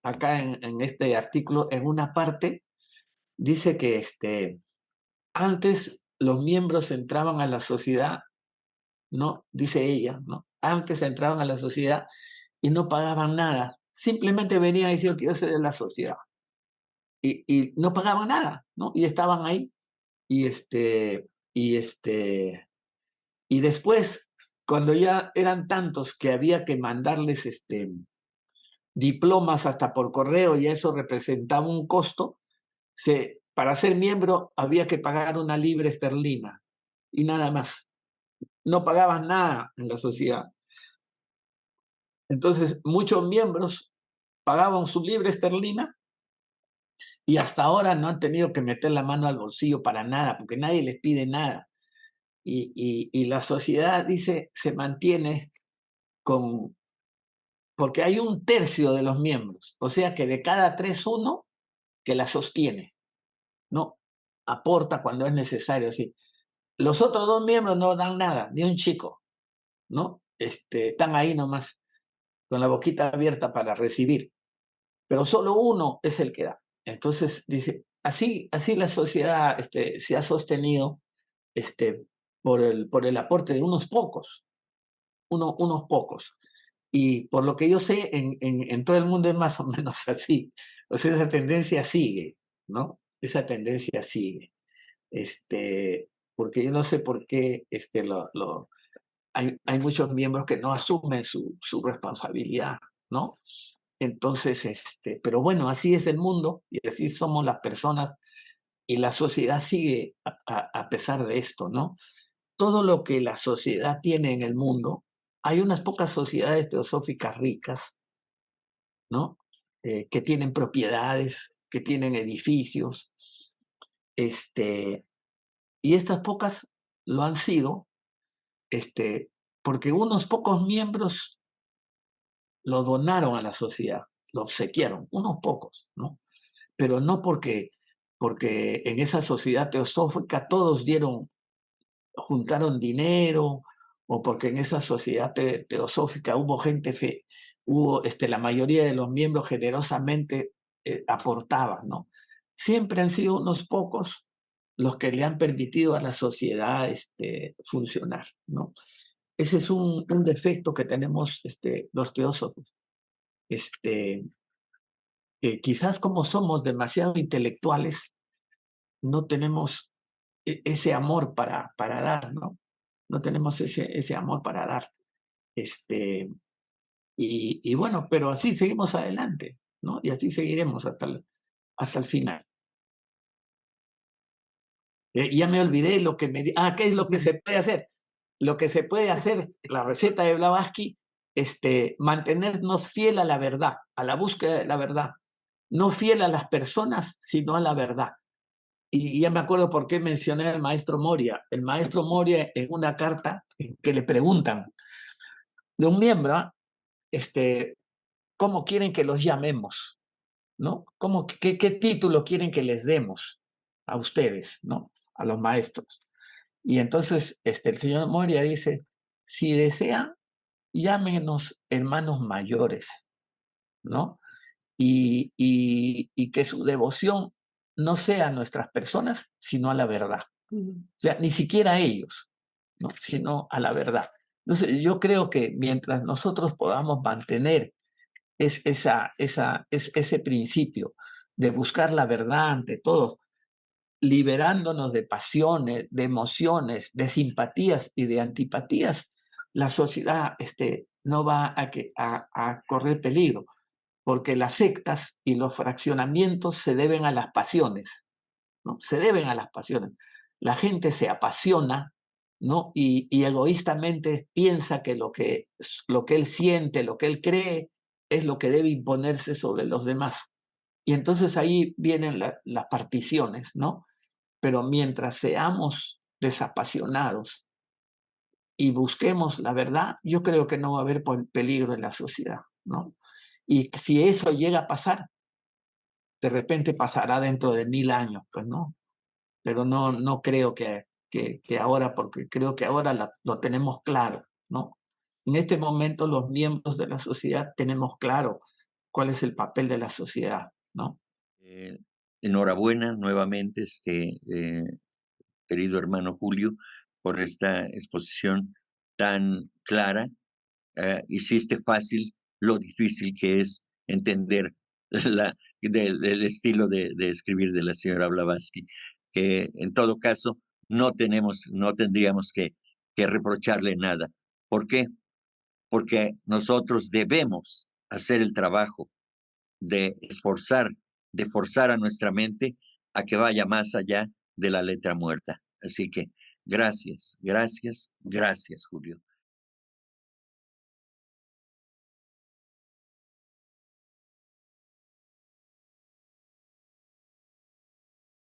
acá en este artículo, en una parte, dice que antes los miembros entraban a la sociedad, ¿no? Dice ella, ¿no? Antes entraban a la sociedad y no pagaban nada. Simplemente venían y decían que yo soy de la sociedad. Y no pagaban nada, ¿no? Y estaban ahí. Y después, cuando ya eran tantos que había que mandarles diplomas hasta por correo y eso representaba un costo, para ser miembro había que pagar una libra esterlina y nada más. No pagaban nada en la sociedad. Entonces, muchos miembros pagaban su libra esterlina y hasta ahora no han tenido que meter la mano al bolsillo para nada, porque nadie les pide nada. Y la sociedad, dice, se mantiene porque hay 1/3 de los miembros, o sea que de cada 3, 1 que la sostiene, ¿no? Aporta cuando es necesario, sí. Los otros 2 miembros no dan nada, ni un chico, ¿no? Están ahí nomás, con la boquita abierta para recibir, pero solo uno es el que da. Entonces, dice, así la sociedad se ha sostenido por el aporte de unos pocos, unos pocos. Y por lo que yo sé, en todo el mundo es más o menos así. O sea, esa tendencia sigue, ¿no? Esa tendencia sigue. Porque yo no sé por qué hay muchos miembros que no asumen su responsabilidad, ¿no? Entonces, pero bueno, así es el mundo y así somos las personas y la sociedad sigue a pesar de esto, ¿no? Todo lo que la sociedad tiene en el mundo, hay unas pocas sociedades teosóficas ricas, ¿no? Que tienen propiedades, que tienen edificios, y estas pocas lo han sido, porque unos pocos miembros lo donaron a la sociedad, lo obsequiaron, unos pocos, ¿no? Pero no porque en esa sociedad teosófica todos juntaron dinero, o porque en esa sociedad teosófica hubo gente, la mayoría de los miembros generosamente aportaban, ¿no? Siempre han sido unos pocos los que le han permitido a la sociedad funcionar, ¿no? Ese es un defecto que tenemos los teósofos. Quizás como somos demasiado intelectuales, no tenemos ese amor para dar, ¿no? No tenemos ese amor para dar. Y bueno, pero así seguimos adelante, ¿no? Y así seguiremos hasta el final. Ya me olvidé lo que ¿qué es lo que se puede hacer? Lo que se puede hacer, la receta de Blavatsky, mantenernos fiel a la verdad, a la búsqueda de la verdad. No fiel a las personas, sino a la verdad. Y ya me acuerdo por qué mencioné al maestro Moria. El maestro Moria, en una carta que le preguntan de un miembro, ¿cómo quieren que los llamemos? ¿No? ¿Qué título quieren que les demos a ustedes, ¿no? A los maestros. Y entonces el señor Moria dice, si desean, llámenos hermanos mayores, ¿no? Y que su devoción no sea a nuestras personas, sino a la verdad. O sea, ni siquiera a ellos, ¿no? Sino a la verdad. Entonces, yo creo que mientras nosotros podamos mantener ese principio de buscar la verdad ante todo, liberándonos de pasiones, de emociones, de simpatías y de antipatías, la sociedad no va a correr peligro, porque las sectas y los fraccionamientos se deben a las pasiones, ¿no? Se deben a las pasiones. La gente se apasiona, ¿no? Y egoístamente piensa que lo que él siente, lo que él cree, es lo que debe imponerse sobre los demás. Y entonces ahí vienen las particiones, ¿no? Pero mientras seamos desapasionados y busquemos la verdad, yo creo que no va a haber peligro en la sociedad, ¿no? Y si eso llega a pasar, de repente pasará dentro de 1000 años, pues, ¿no? Pero no creo que ahora, porque creo que ahora lo tenemos claro, ¿no? En este momento los miembros de la sociedad tenemos claro cuál es el papel de la sociedad, ¿no? Eh, Enhorabuena nuevamente, querido hermano Julio, por esta exposición tan clara. Hiciste fácil lo difícil que es entender el estilo de escribir de la señora Blavatsky, que en todo caso no tendríamos que reprocharle nada. ¿Por qué? Porque nosotros debemos hacer el trabajo de de forzar a nuestra mente a que vaya más allá de la letra muerta. Así que gracias, gracias, gracias, Julio.